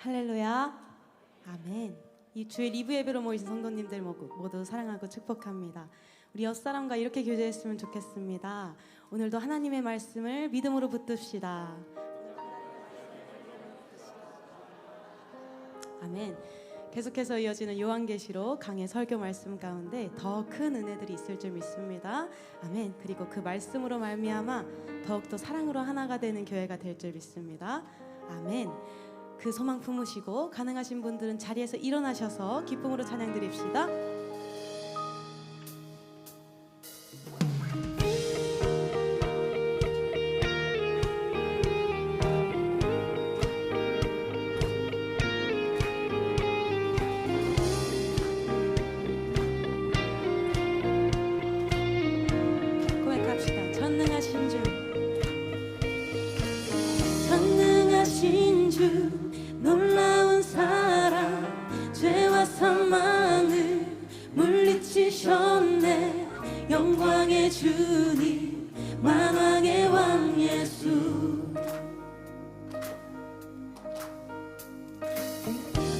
할렐루야. 아멘. 이 주의 리브 예배로 모이신 성도님들 모두 사랑하고 축복합니다. 우리 옆사람과 이렇게 교제했으면 좋겠습니다. 오늘도 하나님의 말씀을 믿음으로 붙듭시다. 아멘. 계속해서 이어지는 요한계시록 강의 설교 말씀 가운데 더 큰 은혜들이 있을 줄 믿습니다. 아멘. 그리고 그 말씀으로 말미암아 더욱더 사랑으로 하나가 되는 교회가 될 줄 믿습니다. 아멘. 그 소망 품으시고 가능하신 분들은 자리에서 일어나셔서 기쁨으로 찬양 드립시다. 고백합시다. 전능하신 주, 전능하신 주, 놀라운 사랑, 죄와 사망을 물리치셨네. 영광의 주님, 만왕의 왕 예수.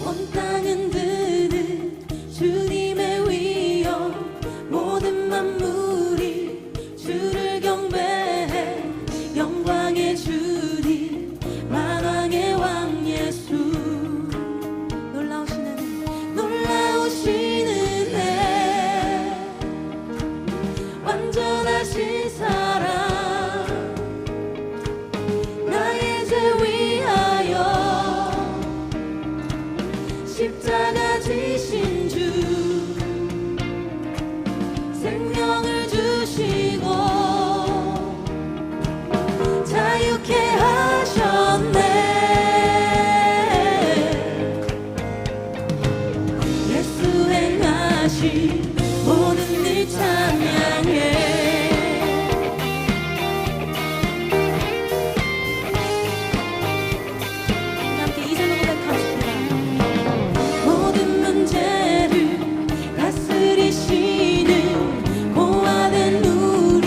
온 땅은 드는 주님의 위엄, 모든 만물이 주를 경배해. 영광의 주님, 만왕의 왕 예수. 놀라우신 은혜, 완전하신 사랑, 나의 죄 위하여 십자가 지신 주, 생명을 주시고 자유케 하셨네. 모든 일 찬양해. 함께 이 선을 고백합시다. 모든 문제를 다스리시는 고아된 우리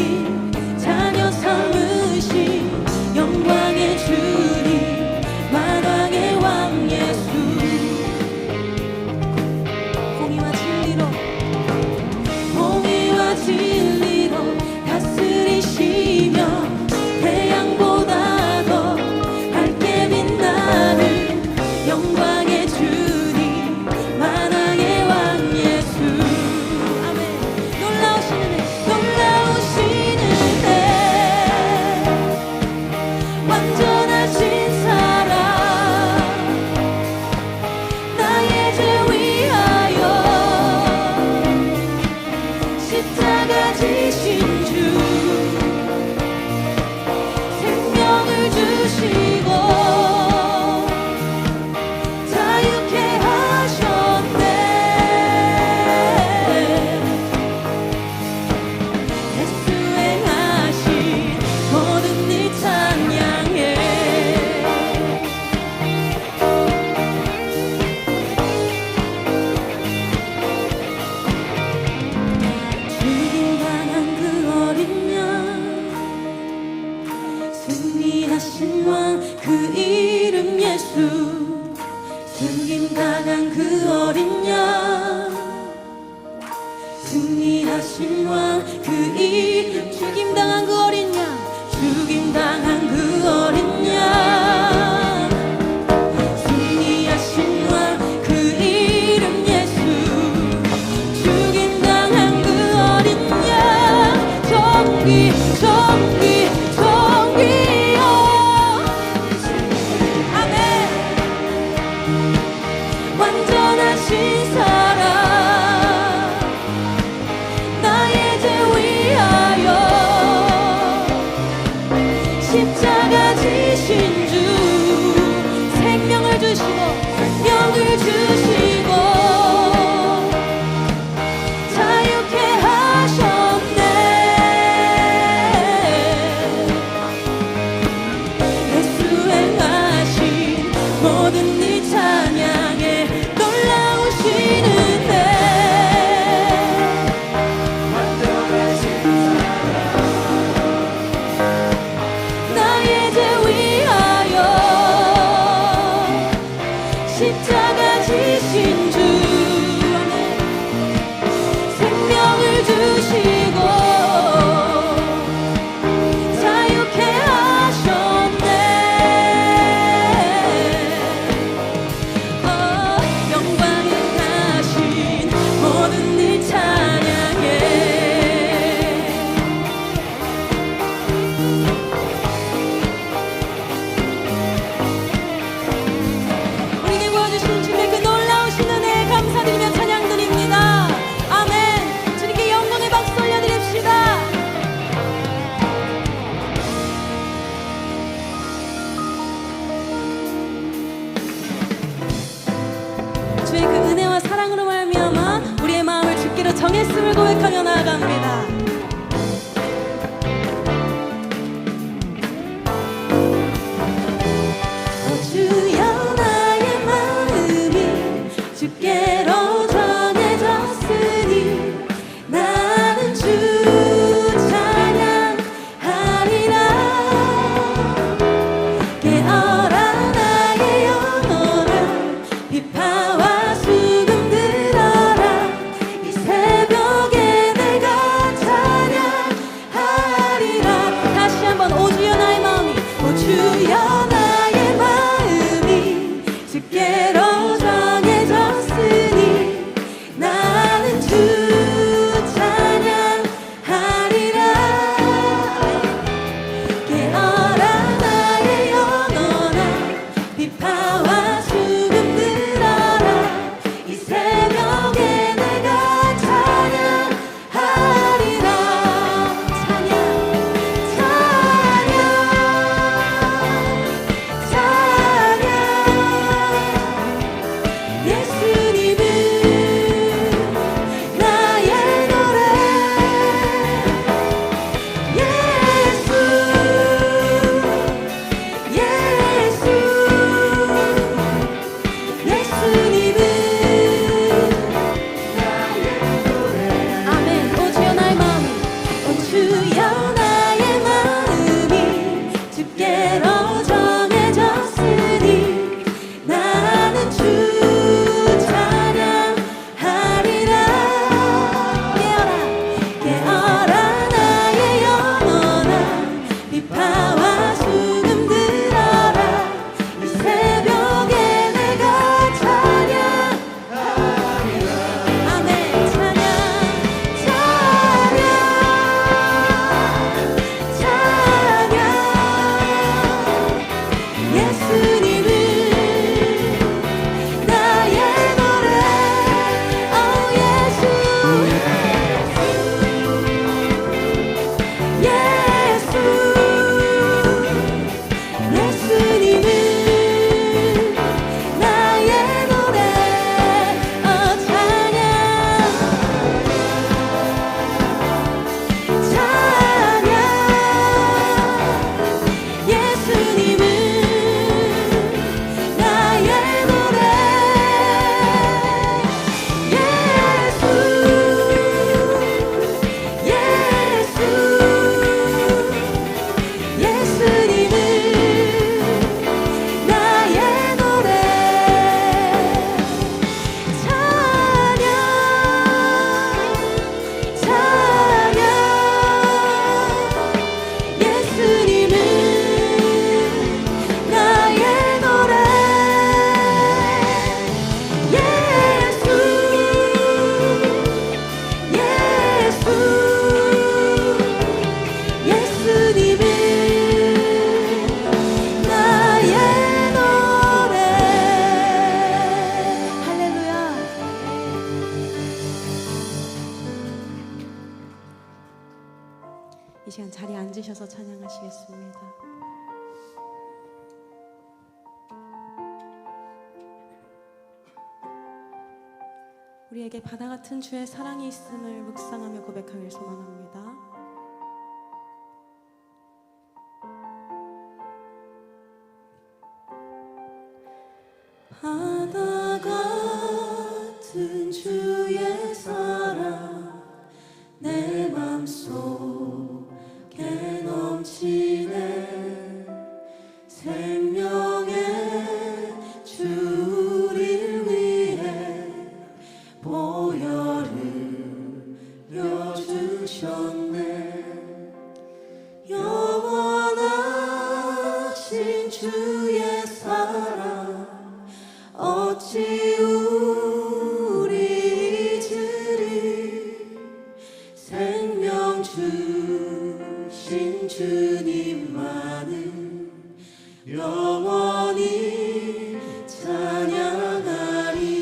자녀 삼으신 영광의 주님, 만왕의 왕 예수. 진리로 다스리시며 태양보다 더 밝게 빛나는 영광의 주님, 만왕의 왕 예수. 아멘. 놀라우신 은혜, 완전하신 사랑, 나의 죄 위하여 십자가 지신 주, 생명을 주시고 자유케 하셨네. 예수 행하신 모든 일 찬양해. 승리하신 왕 그 이름 예수, 죽임당한 그 어린 양, 승리하신 왕 그 이름, 죽임당한 그 어린 양, 죽임당한 그 어린 양, 승리하신 왕 그 이름 예수, 죽임당한 그 어린 양, 정귀 완전하신 사랑, 나의 죄 위하여 십자가 지신 주, 생명을 주시고 자유케 하셨네. 예수 행하신 모든 일 찬양해. 놀라우신 은혜, 완전하신 사랑, 나의 죄 위하여 정했음을 고백하며 나아갑니다. 주여 나의 마음이 주께로 정해졌으니 나는 주 찬양하리라. 깨어라 나의 영혼아 비파와 수금 들어라. 이 새벽에 내가 찬양하리라. 다시 한번 오 주여 나의 마음이 오 주여 나의 마음이 주께로 정해졌으니 나는 주 찬양하리라. 깨어라 나의 영혼아 비파와 수금 들어라. 이 새벽에 내가 찬양하리라. 찬양 찬양 찬양 예수님은 나의 노래. 예수 예수 예수님은 나의 노래. 아멘. 오 주여 나의 마음이 오 주여 나의 마음이 주께로 정해졌으니 나는 주 찬양하리라. 깨어라 깨어라 나의 영혼아 비파와 수금 들어라. 이 새벽에 내가 찬양하리라. 아멘. 찬양 찬양 찬양 예수님은 나의 노래. 오 예수 예수 예수님은 나의 노래. 오 찬양 찬양 예수님은 나의 노래. 예수 예수 예수님은 나의 노래. 찬양 찬양 예수님은 나의 노래. 예수 예수 예수님은 나의 노래. 할렐루야. 이 시간 자리에 앉으셔서 찬양하시겠습니다. 우리에게 바다 같은 주의 사랑이 있음을 묵상하며 고백하길 소망합니다. 바다 같은 주의 사랑 내 맘속에 넘치네. 생명의 주 우릴 위해 보혈을 흘려주셨네. 영원하신 주의 사랑 어찌 우리 잊으리. 생명 주신 주님만은 영원히 찬양하리.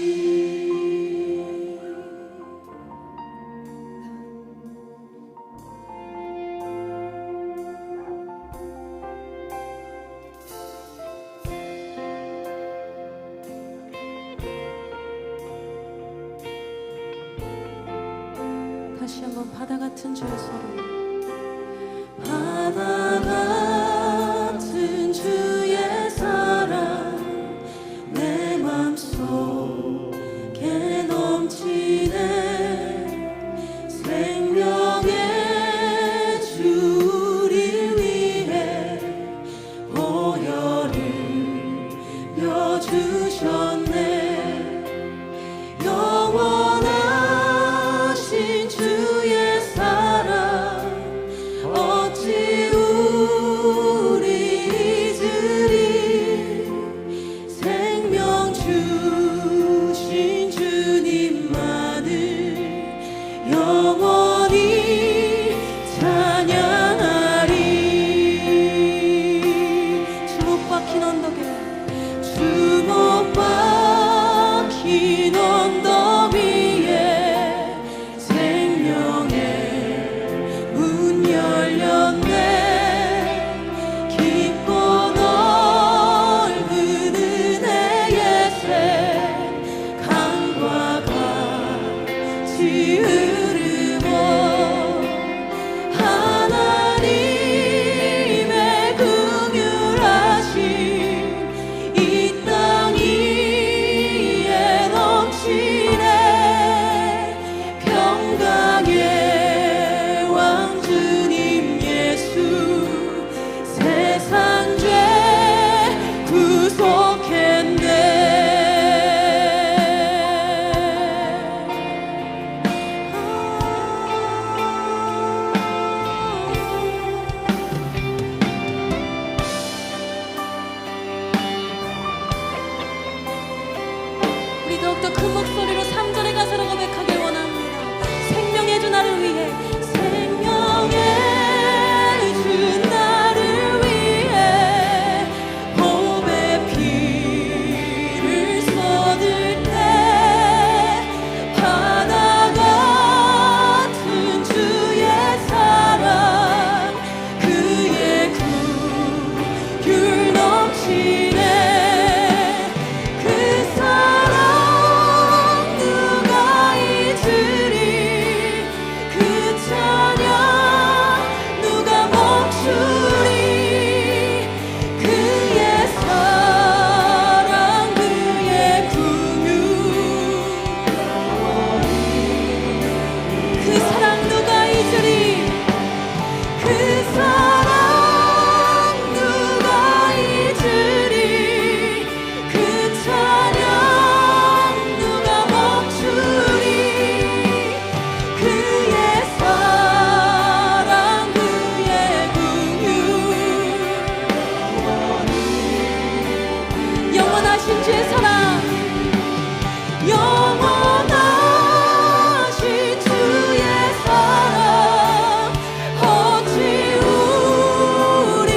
한번 바다 같은 주의 사랑, 바다 같은 주의 사랑 내 맘속에 넘치네. 생명의 주 우리 위해 보혈을 려주셨네. 영원하신 주의 사랑 어찌 우리 잊으리. 생명 주신 주님만을 영원히 찬양하리. 주목 박힌 언덕에, 주목 박힌 언덕 위에 생명의 문 열렸네. 깊고 넓은 은혜의 새 강과 같이 흐르고 하나님의 긍휼하심 이 땅 위에 넘치네. 평강의 왕 주님 예수 세상 죄 구속했네. 우리 더욱더 큰 목소리로 3절의 가사로 고백하길 원합니다. 생명의 주 나를 위해, 생명의 주 나를 위해 보배 피를 쏟을 때 바다 같은 주의 사랑 그의 긍휼 넘치네. 그 사랑 누가 잊으리. 그 찬양 누가 멈추리. 그의 사랑 그의 긍휼 그 사랑 누가 잊으리. 그 사랑 누가 잊으리. 그 찬양 누가 멈추리. 그의 사랑 그의 긍휼 영원하신 주의 사랑, 영원하신 주의 사랑 어찌 우리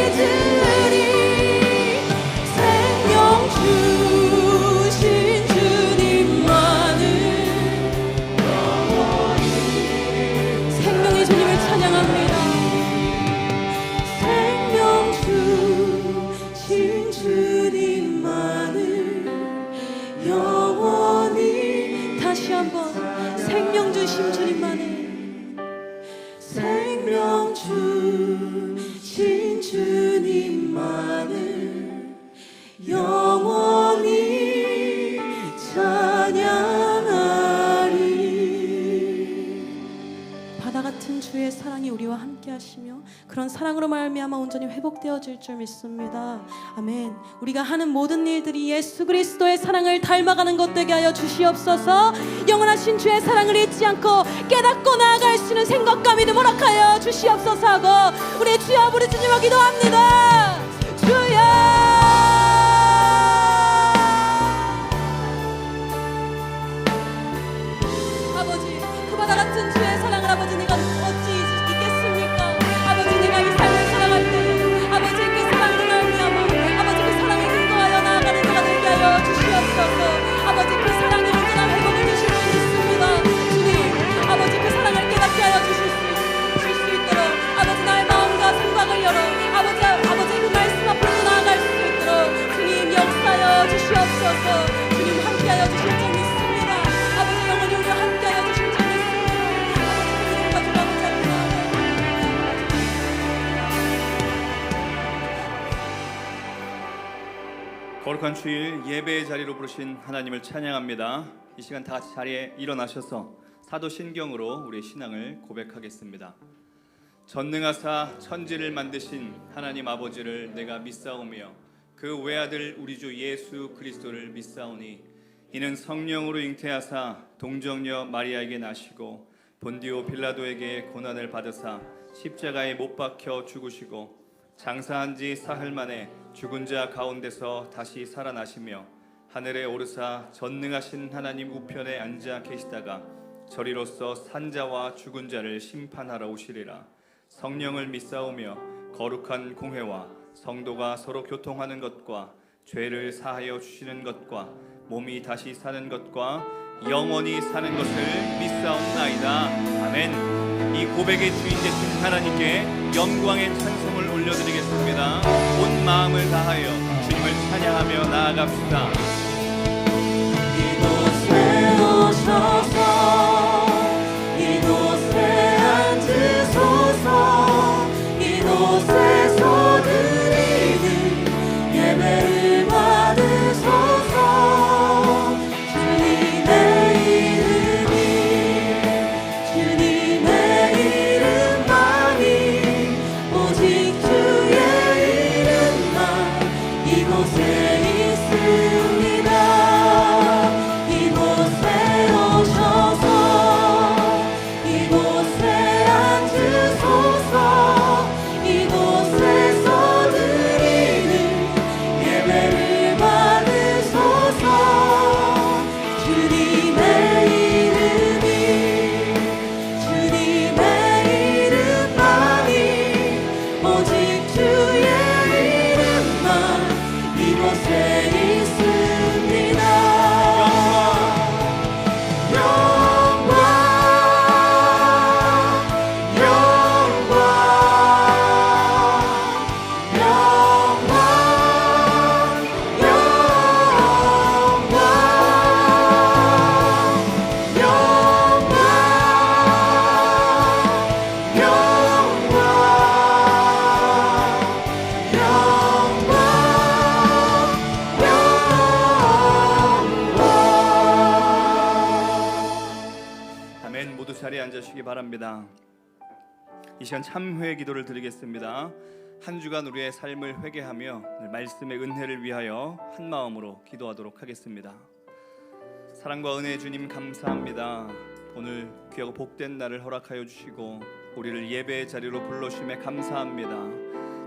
잊으리. 생명 주신 주님만을 생명의 주님을 찬양합니다. 생명 주신 주님만을 영원히. 다시 한번 생명 주신 주님만을, 생명 주신 주님만을 영원히 찬양하리. 바다 같은 주의 사랑이 우리와 함께 하시며 그런 사랑으로 말미암아 온전히 회복되어질 줄 믿습니다. 아멘. 우리가 하는 모든 일들이 예수 그리스도의 사랑을 닮아가는 것 되게 하여 주시옵소서. 영원하신 주의 사랑을 잊지 않고 깨닫고 나아갈 수 있는 생각과 믿음을 허락하여 주시옵소서 하고 우리 주여 부르짖으며 기도합니다. 주여, 아버지, 그 바다 같은 주의 사랑을 아버지 내가 어찌 잊겠습니까? 아버지 내가 이 삶을 살아갈 때 아버지 그 사랑으로 말미암아 아버지 그 사랑에 근거하여 나아가는 자가 되게 하여 주시옵소서. 아버지 그 사랑의 온전한 회복을 주실 수 있습니다. 주님, 아버지 그 사랑을 깨닫게 하여 주실 수 있도록 아버지 나의 마음과 생각을 열어 아버지 그 거룩한 주일 예배의 자리로 부르신 하나님을 찬양합니다. 이 시간 다 같이 자리에 일어나셔서 사도신경으로 우리의 신앙을 고백하겠습니다. 전능하사 천지를 만드신 하나님 아버지를 내가 믿사오며 그 외아들 우리 주 예수 그리스도를 믿사오니 이는 성령으로 잉태하사 동정녀 마리아에게 나시고 본디오 빌라도에게 고난을 받으사 십자가에 못 박혀 죽으시고 장사한 지 사흘 만에 죽은 자 가운데서 다시 살아나시며 하늘에 오르사 전능하신 하나님 우편에 앉아 계시다가 저리로서 산자와 죽은 자를 심판하러 오시리라. 성령을 믿사오며 거룩한 공회와 성도가 서로 교통하는 것과 죄를 사하여 주시는 것과 몸이 다시 사는 것과 영원히 사는 것을 믿사옵나이다. 아멘. 이 고백의 주인 되신 하나님께 영광의 찬송을 올려드리겠습니다. 온 마음을 다하여 주님을 찬양하며 나아갑시다. 이곳에 오셔서 이곳에 앉으소서. 이곳에서 드리는 예배를 받으소서. 주님의 이름이 주님의 이름만이 오직 주의 이름만 이곳에 있습니다. 이곳에 오셔서 이곳에 앉으소서. 이곳에서 드리는 예배를 받으소서. 주님의 이름이 주님의 이름만이 오직 주의 이름만 이곳에 있습니다. 영광 영광 아멘. 모두 자리에 앉으시기 바랍니다. 이 시간 참회 기도를 드리겠습니다. 한 주간 우리의 삶을 회개하며 말씀의 은혜를 위하여 한 마음으로 기도하도록 하겠습니다. 사랑과 은혜의 주님 감사합니다. 오늘 귀하고 복된 날을 허락하여 주시고 우리를 예배의 자리로 불러주심에 감사합니다.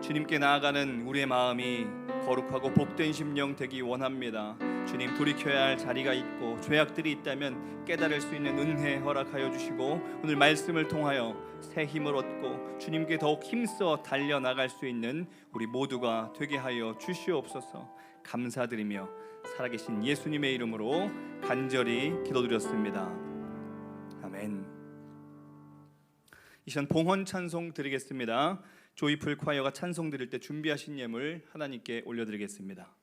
주님께 나아가는 우리의 마음이 거룩하고 복된 심령 되기 원합니다. 주님, 돌이켜야 할 자리가 있고 죄악들이 있다면 깨달을 수 있는 은혜 허락하여 주시고 오늘 말씀을 통하여 새 힘을 얻고 주님께 더욱 힘써 달려나갈 수 있는 우리 모두가 되게 하여 주시옵소서. 감사드리며 살아계신 예수님의 이름으로 간절히 기도드렸습니다. 아멘. 이 시간 봉헌 찬송 드리겠습니다. 조이풀 콰이어가 찬송 드릴 때 준비하신 예물 하나님께 올려드리겠습니다.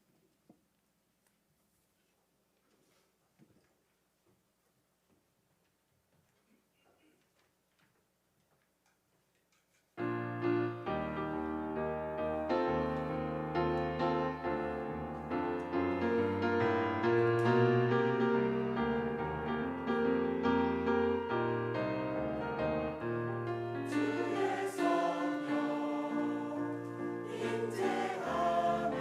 주의 성령 잉태하며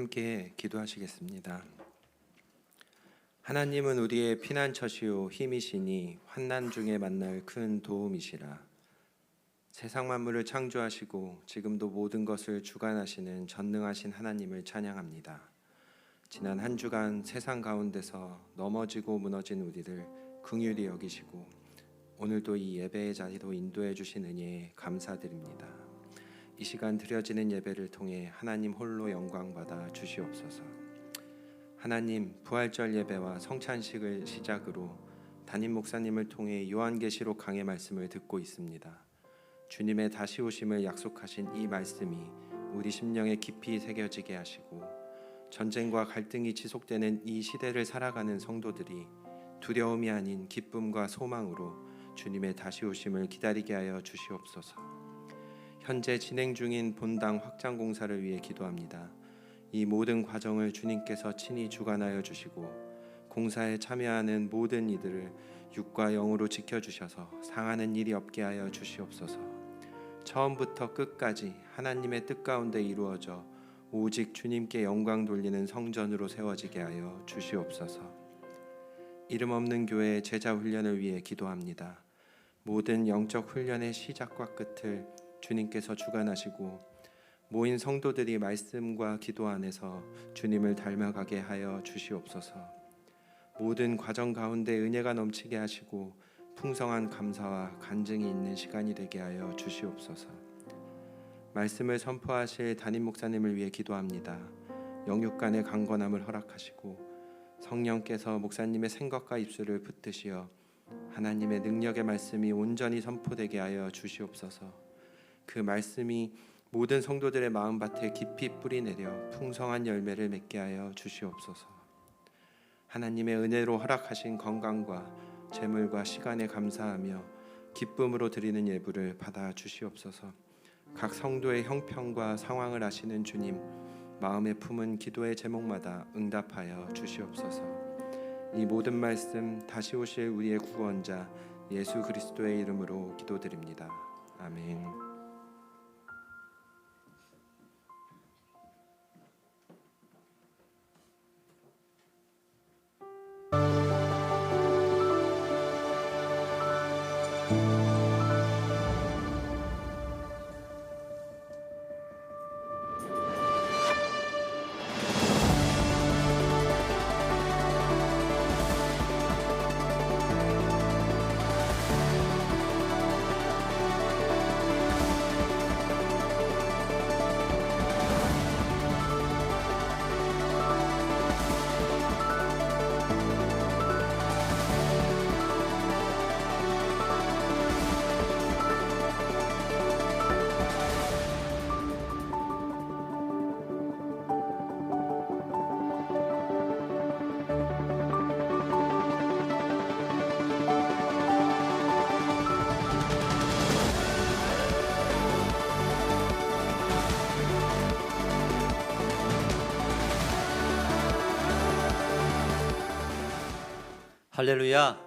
함께 기도하시겠습니다. 하나님은 우리의 피난처시요 힘이시니 환난 중에 만날 큰 도움이시라. 세상 만물을 창조하시고 지금도 모든 것을 주관하시는 전능하신 하나님을 찬양합니다. 지난 한 주간 세상 가운데서 넘어지고 무너진 우리를 긍휼히 여기시고 오늘도 이 예배의 자리로 인도해 주신 은혜에 감사드립니다. 이 시간 드려지는 예배를 통해 하나님 홀로 영광 받아 주시옵소서. 하나님, 부활절 예배와 성찬식을 시작으로 담임 목사님을 통해 요한계시록 강의 말씀을 듣고 있습니다. 주님의 다시 오심을 약속하신 이 말씀이 우리 심령에 깊이 새겨지게 하시고 전쟁과 갈등이 지속되는 이 시대를 살아가는 성도들이 두려움이 아닌 기쁨과 소망으로 주님의 다시 오심을 기다리게 하여 주시옵소서. 현재 진행 중인 본당 확장 공사를 위해 기도합니다. 이 모든 과정을 주님께서 친히 주관하여 주시고 공사에 참여하는 모든 이들을 육과 영으로 지켜주셔서 상하는 일이 없게 하여 주시옵소서. 처음부터 끝까지 하나님의 뜻 가운데 이루어져 오직 주님께 영광 돌리는 성전으로 세워지게 하여 주시옵소서. 이름 없는 교회의 제자 훈련을 위해 기도합니다. 모든 영적 훈련의 시작과 끝을 주님께서 주관하시고 모인 성도들이 말씀과 기도 안에서 주님을 닮아가게 하여 주시옵소서. 모든 과정 가운데 은혜가 넘치게 하시고 풍성한 감사와 간증이 있는 시간이 되게 하여 주시옵소서. 말씀을 선포하실 담임 목사님을 위해 기도합니다. 영육간의 강건함을 허락하시고 성령께서 목사님의 생각과 입술을 붙드시어 하나님의 능력의 말씀이 온전히 선포되게 하여 주시옵소서. 그 말씀이 모든 성도들의 마음밭에 깊이 뿌리내려 풍성한 열매를 맺게 하여 주시옵소서. 하나님의 은혜로 허락하신 건강과 재물과 시간에 감사하며 기쁨으로 드리는 예불을 받아 주시옵소서. 각 성도의 형편과 상황을 아시는 주님, 마음에 품은 기도의 제목마다 응답하여 주시옵소서. 이 모든 말씀 다시 오실 우리의 구원자 예수 그리스도의 이름으로 기도드립니다. 아멘. 할렐루야.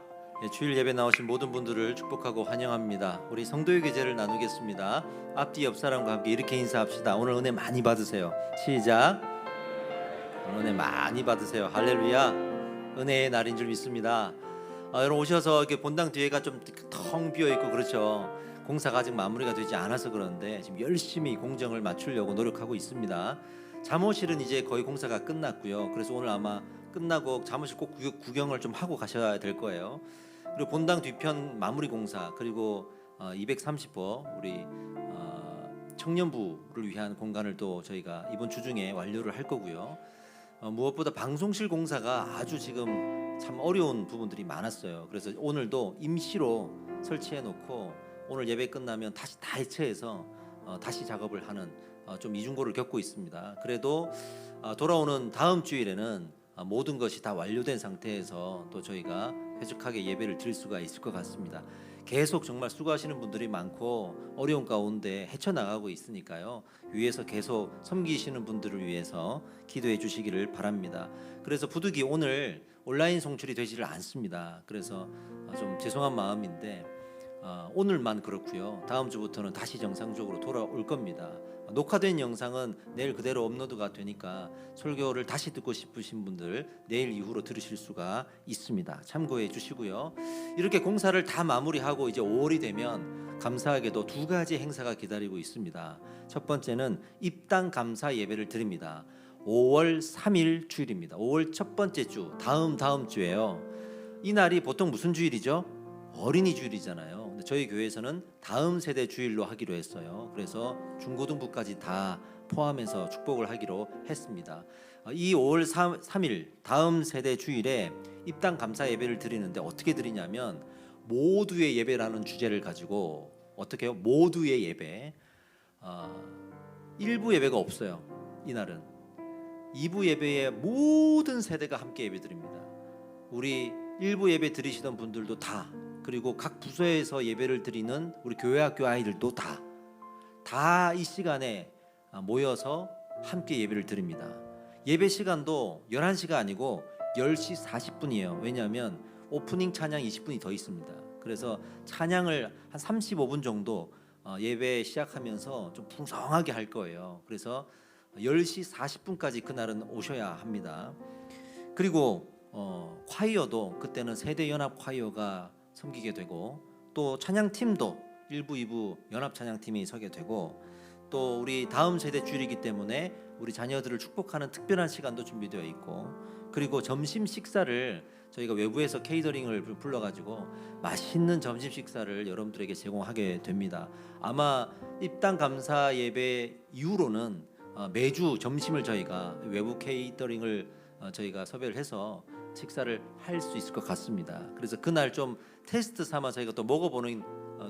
주일 예배 나오신 모든 분들을 축복하고 환영합니다. 우리 성도의 계제를 나누겠습니다. 앞뒤 옆 사람과 함께 이렇게 인사합시다. 오늘 은혜 많이 받으세요. 시작. 오늘 은혜 많이 받으세요. 할렐루야. 은혜의 날인 줄 믿습니다. 여러분 오셔서 이렇게 본당 뒤에가 좀 텅 비어 있고 그렇죠. 공사가 아직 마무리가 되지 않아서 그런데 지금 열심히 공정을 맞추려고 노력하고 있습니다. 잠옷실은 이제 거의 공사가 끝났고요. 그래서 오늘 아마 끝나고 잠옷실 꼭 구경을 좀 하고 가셔야 될 거예요. 그리고 본당 뒤편 마무리 공사 그리고 230호 우리 청년부를 위한 공간을 또 저희가 이번 주 중에 완료를 할 거고요. 무엇보다 방송실 공사가 아주 지금 참 어려운 부분들이 많았어요. 그래서 오늘도 임시로 설치해 놓고 오늘 예배 끝나면 다시 다 해체해서 다시 작업을 하는 좀 이중고를 겪고 있습니다. 그래도 돌아오는 다음 주일에는 모든 것이 다 완료된 상태에서 또 저희가 쾌적하게 예배를 드릴 수가 있을 것 같습니다. 계속 정말 수고하시는 분들이 많고 어려운 가운데 헤쳐나가고 있으니까요. 위에서 계속 섬기시는 분들을 위해서 기도해 주시기를 바랍니다. 그래서 부득이 오늘 온라인 송출이 되지를 않습니다. 그래서 좀 죄송한 마음인데 오늘만 그렇고요. 다음 주부터는 다시 정상적으로 돌아올 겁니다. 녹화된 영상은 내일 그대로 업로드가 되니까 설교를 다시 듣고 싶으신 분들 내일 이후로 들으실 수가 있습니다. 참고해 주시고요. 이렇게 공사를 다 마무리하고 이제 5월이 되면 감사하게도 두 가지 행사가 기다리고 있습니다. 첫 번째는 입당 감사 예배를 드립니다. 5월 3일 주일입니다. 5월 첫 번째 주, 다음 주예요. 이 날이 보통 무슨 주일이죠? 어린이 주일이잖아요. 근데 저희 교회에서는 다음 세대 주일로 하기로 했어요. 그래서 중고등부까지 다 포함해서 축복을 하기로 했습니다. 이 5월 3일 다음 세대 주일에 입당 감사 예배를 드리는데 어떻게 드리냐면 모두의 예배라는 주제를 가지고 어떻게 해요? 모두의 예배. 일부 예배가 없어요. 이날은 2부 예배에 모든 세대가 함께 예배 드립니다. 우리 일부 예배 드리시던 분들도 다, 그리고 각 부서에서 예배를 드리는 우리 교회학교 아이들도 다 이 시간에 모여서 함께 예배를 드립니다. 예배 시간도 11시가 아니고 10시 40분이에요. 왜냐하면 오프닝 찬양 20분이 더 있습니다. 그래서 찬양을 한 35분 정도 예배 시작하면서 좀 풍성하게 할 거예요. 그래서 10시 40분까지 그날은 오셔야 합니다. 그리고 콰이어도 그때는 세대 연합 콰이어가 섬기게 되고, 또 찬양팀도 1부, 2부 연합 찬양팀이 서게 되고, 또 우리 다음 세대 주일이기 때문에 우리 자녀들을 축복하는 특별한 시간도 준비되어 있고, 그리고 점심 식사를 저희가 외부에서 케이터링을 불러가지고 맛있는 점심 식사를 여러분들에게 제공하게 됩니다. 아마 입당 감사 예배 이후로는 매주 점심을 저희가 외부 케이터링을 저희가 섭외를 해서 식사를 할 수 있을 것 같습니다. 그래서 그날 좀 테스트 삼아 저희가 또 먹어보는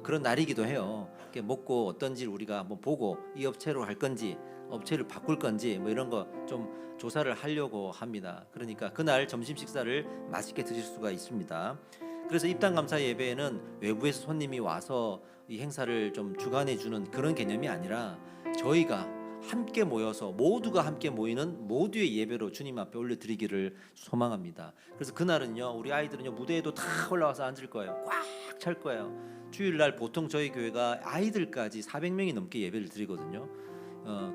그런 날이기도 해요. 이렇게 먹고 어떤지 우리가 한번 보고 이 업체로 할 건지 업체를 바꿀 건지 뭐 이런 거 좀 조사를 하려고 합니다. 그러니까 그날 점심 식사를 맛있게 드실 수가 있습니다. 그래서 입당 감사 예배에는 외부에서 손님이 와서 이 행사를 좀 주관해 주는 그런 개념이 아니라 저희가 함께 모여서 모두가 함께 모이는 모두의 예배로 주님 앞에 올려드리기를 소망합니다. 그래서 그날은요, 우리 아이들은요 무대에도 다 올라와서 앉을 거예요. 꽉 찰 거예요. 주일날 보통 저희 교회가 아이들까지 400명이 넘게 예배를 드리거든요.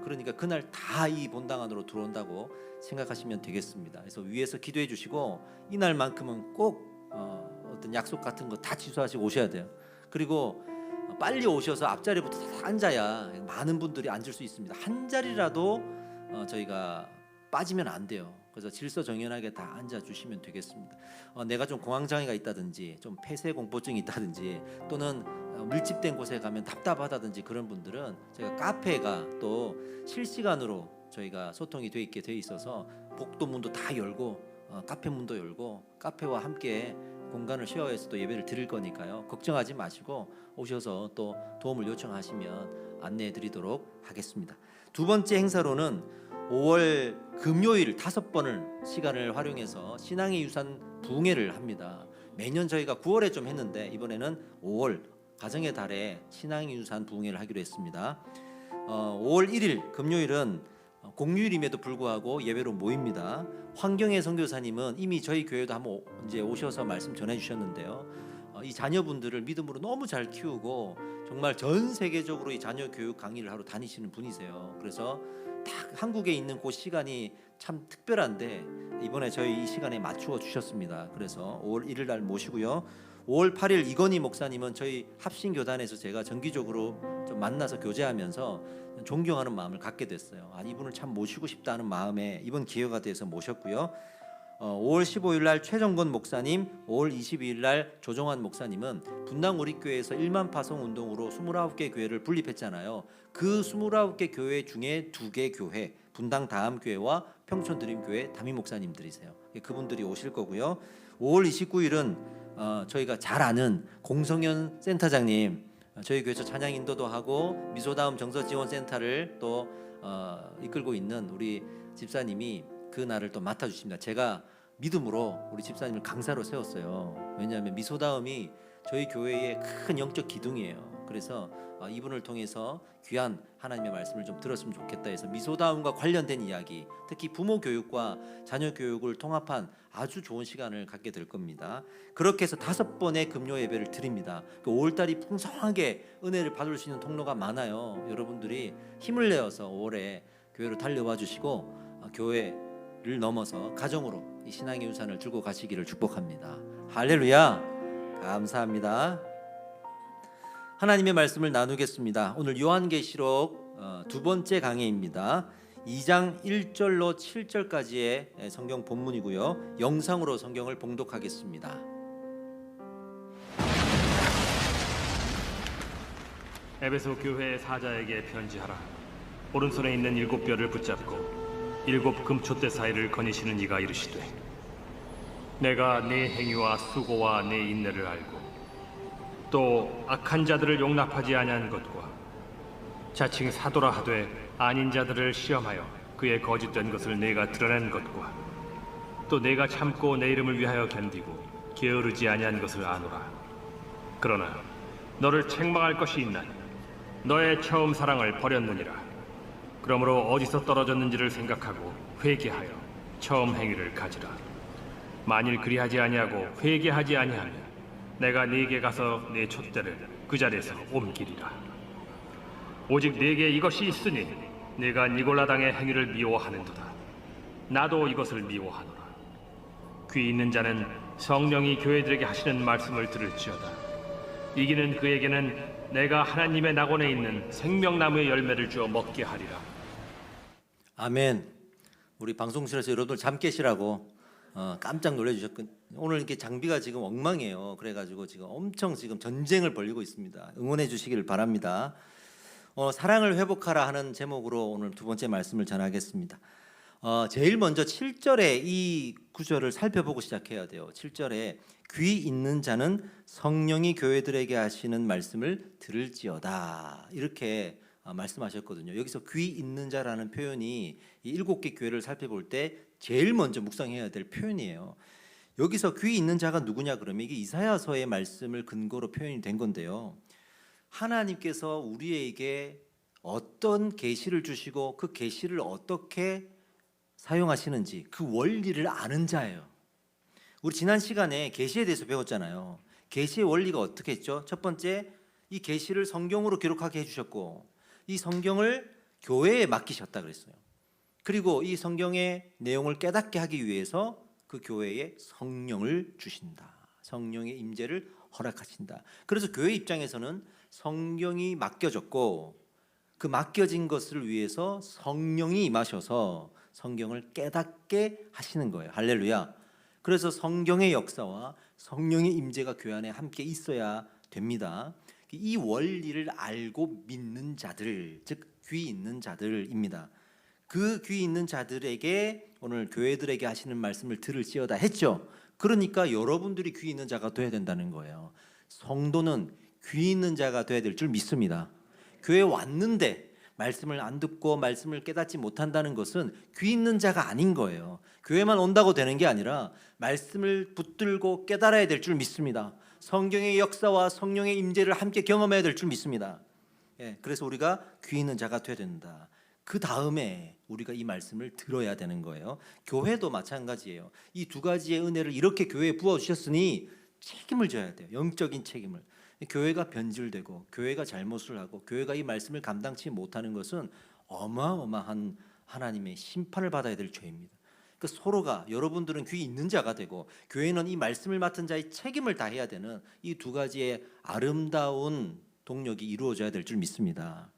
그러니까 그날 다 이 본당 안으로 들어온다고 생각하시면 되겠습니다. 그래서 위에서 기도해 주시고 이날만큼은 꼭 어떤 약속 같은 거 다 취소하시고 오셔야 돼요. 그리고 빨리 오셔서 앞자리부터 다 앉아야 많은 분들이 앉을 수 있습니다. 한 자리라도 저희가 빠지면 안 돼요. 그래서 질서정연하게 다 앉아주시면 되겠습니다. 내가 좀 공황장애가 있다든지 좀 폐쇄공포증이 있다든지 또는 밀집된 곳에 가면 답답하다든지 그런 분들은 저희가 카페가 또 실시간으로 저희가 소통이 돼 있게 돼 있어서 복도 문도 다 열고 카페 문도 열고 카페와 함께 공간을 쉐어해서 또 예배를 드릴 거니까요. 걱정하지 마시고 오셔서 또 도움을 요청하시면 안내해 드리도록 하겠습니다. 두 번째 행사로는 5월 금요일 5번을 시간을 활용해서 신앙의 유산 부흥회를 합니다. 매년 저희가 9월에 좀 했는데 이번에는 5월 가정의 달에 신앙의 유산 부흥회를 하기로 했습니다. 5월 1일 금요일은 공휴일임에도 불구하고 예배로 모입니다. 황경혜 선교사님은 이미 저희 교회도 한번 이제 오셔서 말씀 전해 주셨는데요. 이 자녀분들을 믿음으로 너무 잘 키우고 정말 전 세계적으로 이 자녀 교육 강의를 하러 다니시는 분이세요. 그래서 딱 한국에 있는 그 시간이 참 특별한데 이번에 저희 이 시간에 맞추어 주셨습니다. 그래서 5월 1일 날 모시고요. 5월 8일 이건희 목사님은 저희 합신교단에서 제가 정기적으로 좀 만나서 교제하면서 존경하는 마음을 갖게 됐어요. 이분을 참 모시고 싶다는 마음에 이번 기회가 돼서 모셨고요. 5월 15일 날 최정건 목사님, 5월 22일 날 조정환 목사님은 분당 우리교회에서 1만 파송 운동으로 29개 교회를 분립했잖아요. 그 29개 교회 중에 2개 교회, 분당 다함교회와 평촌 드림교회 담임 목사님들이세요. 그분들이 오실 거고요. 5월 29일은 저희가 잘 아는 공성현 센터장님, 저희 교회에서 찬양 인도도 하고 미소다움 정서지원센터를 또 이끌고 있는 우리 집사님이 그 날을 또 맡아주십니다. 제가 믿음으로 우리 집사님을 강사로 세웠어요. 왜냐하면 미소다움이 저희 교회의 큰 영적 기둥이에요. 그래서 이분을 통해서 귀한 하나님의 말씀을 좀 들었으면 좋겠다 해서 미소다움과 관련된 이야기, 특히 부모 교육과 자녀 교육을 통합한 아주 좋은 시간을 갖게 될 겁니다. 그렇게 해서 5번의 금요 예배를 드립니다. 5월달이 풍성하게 은혜를 받을 수 있는 통로가 많아요. 여러분들이 힘을 내어서 5월에 교회로 달려와 주시고 교회를 넘어서 가정으로 이 신앙의 유산을 들고 가시기를 축복합니다. 할렐루야. 감사합니다. 하나님의 말씀을 나누겠습니다. 오늘 요한계시록 2번째 강해입니다. 2장 1절로 7절까지의 성경 본문이고요. 영상으로 성경을 봉독하겠습니다. 에베소 교회의 사자에게 편지하라. 오른손에 있는 7뼈를 붙잡고 7 금촛대 사이를 거니시는 이가 이르시되, 내가 네 행위와 수고와 네 인내를 알고 또 악한 자들을 용납하지 아니한 것과 자칭 사도라 하되 아닌 자들을 시험하여 그의 거짓된 것을 내가 드러낸 것과 또 내가 참고 내 이름을 위하여 견디고 게으르지 아니한 것을 아노라. 그러나 너를 책망할 것이 있나니 너의 처음 사랑을 버렸느니라. 그러므로 어디서 떨어졌는지를 생각하고 회개하여 처음 행위를 가지라. 만일 그리하지 아니하고 회개하지 아니하면 내가 네게 가서 네 촛대를 그 자리에서 옮기리라. 오직 네게 이것이 있으니 네가 니골라 당의 행위를 미워하는도다. 나도 이것을 미워하노라. 귀 있는 자는 성령이 교회들에게 하시는 말씀을 들을지어다. 이기는 그에게는 내가 하나님의 낙원에 있는 생명나무의 열매를 주어 먹게 하리라. 아멘. 우리 방송실에서 여러분들 잠 깨시라고 깜짝 놀라주셨군. 오늘 이렇게 장비가 지금 엉망이에요. 그래가지고 지금 엄청 지금 전쟁을 벌이고 있습니다. 응원해 주시기를 바랍니다. 사랑을 회복하라 하는 제목으로 오늘 2번째 말씀을 전하겠습니다. 제일 먼저 7절에 이 구절을 살펴보고 시작해야 돼요. 7절에 귀 있는 자는 성령이 교회들에게 하시는 말씀을 들을지어다, 이렇게 말씀하셨거든요. 여기서 귀 있는 자라는 표현이 이 7개 교회를 살펴볼 때 제일 먼저 묵상해야 될 표현이에요. 여기서 귀 있는 자가 누구냐 그러면 이게 이사야서의 말씀을 근거로 표현이 된 건데요. 하나님께서 우리에게 어떤 계시를 주시고 그 계시를 어떻게 사용하시는지 그 원리를 아는 자예요. 우리 지난 시간에 계시에 대해서 배웠잖아요. 계시의 원리가 어떻게 했죠? 첫 번째, 이 계시를 성경으로 기록하게 해주셨고 이 성경을 교회에 맡기셨다 그랬어요. 그리고 이 성경의 내용을 깨닫게 하기 위해서 그 교회에 성령을 주신다. 성령의 임재를 허락하신다. 그래서 교회 입장에서는 성경이 맡겨졌고 그 맡겨진 것을 위해서 성령이 임하셔서 성경을 깨닫게 하시는 거예요. 할렐루야. 그래서 성경의 역사와 성령의 임재가 교회 안에 함께 있어야 됩니다. 이 원리를 알고 믿는 자들, 즉 귀 있는 자들입니다. 그 귀 있는 자들에게 오늘 교회들에게 하시는 말씀을 들을지어다 했죠. 그러니까 여러분들이 귀 있는 자가 돼야 된다는 거예요. 성도는 귀 있는 자가 돼야 될 줄 믿습니다. 교회에 왔는데 말씀을 안 듣고 말씀을 깨닫지 못한다는 것은 귀 있는 자가 아닌 거예요. 교회만 온다고 되는 게 아니라 말씀을 붙들고 깨달아야 될 줄 믿습니다. 성경의 역사와 성령의 임재를 함께 경험해야 될 줄 믿습니다. 그래서 우리가 귀 있는 자가 돼야 된다. 그 다음에 우리가 이 말씀을 들어야 되는 거예요. 교회도 마찬가지예요. 이 2가지의 은혜를 이렇게 교회에 부어주셨으니 책임을 져야 돼요. 영적인 책임을. 교회가 변질되고 교회가 잘못을 하고 교회가 이 말씀을 감당치 못하는 것은 어마어마한 하나님의 심판을 받아야 될 죄입니다. 그러니까 서로가, 여러분들은 귀 있는 자가 되고 교회는 이 말씀을 맡은 자의 책임을 다해야 되는 이 2가지의 아름다운 동력이 이루어져야 될 줄 믿습니다.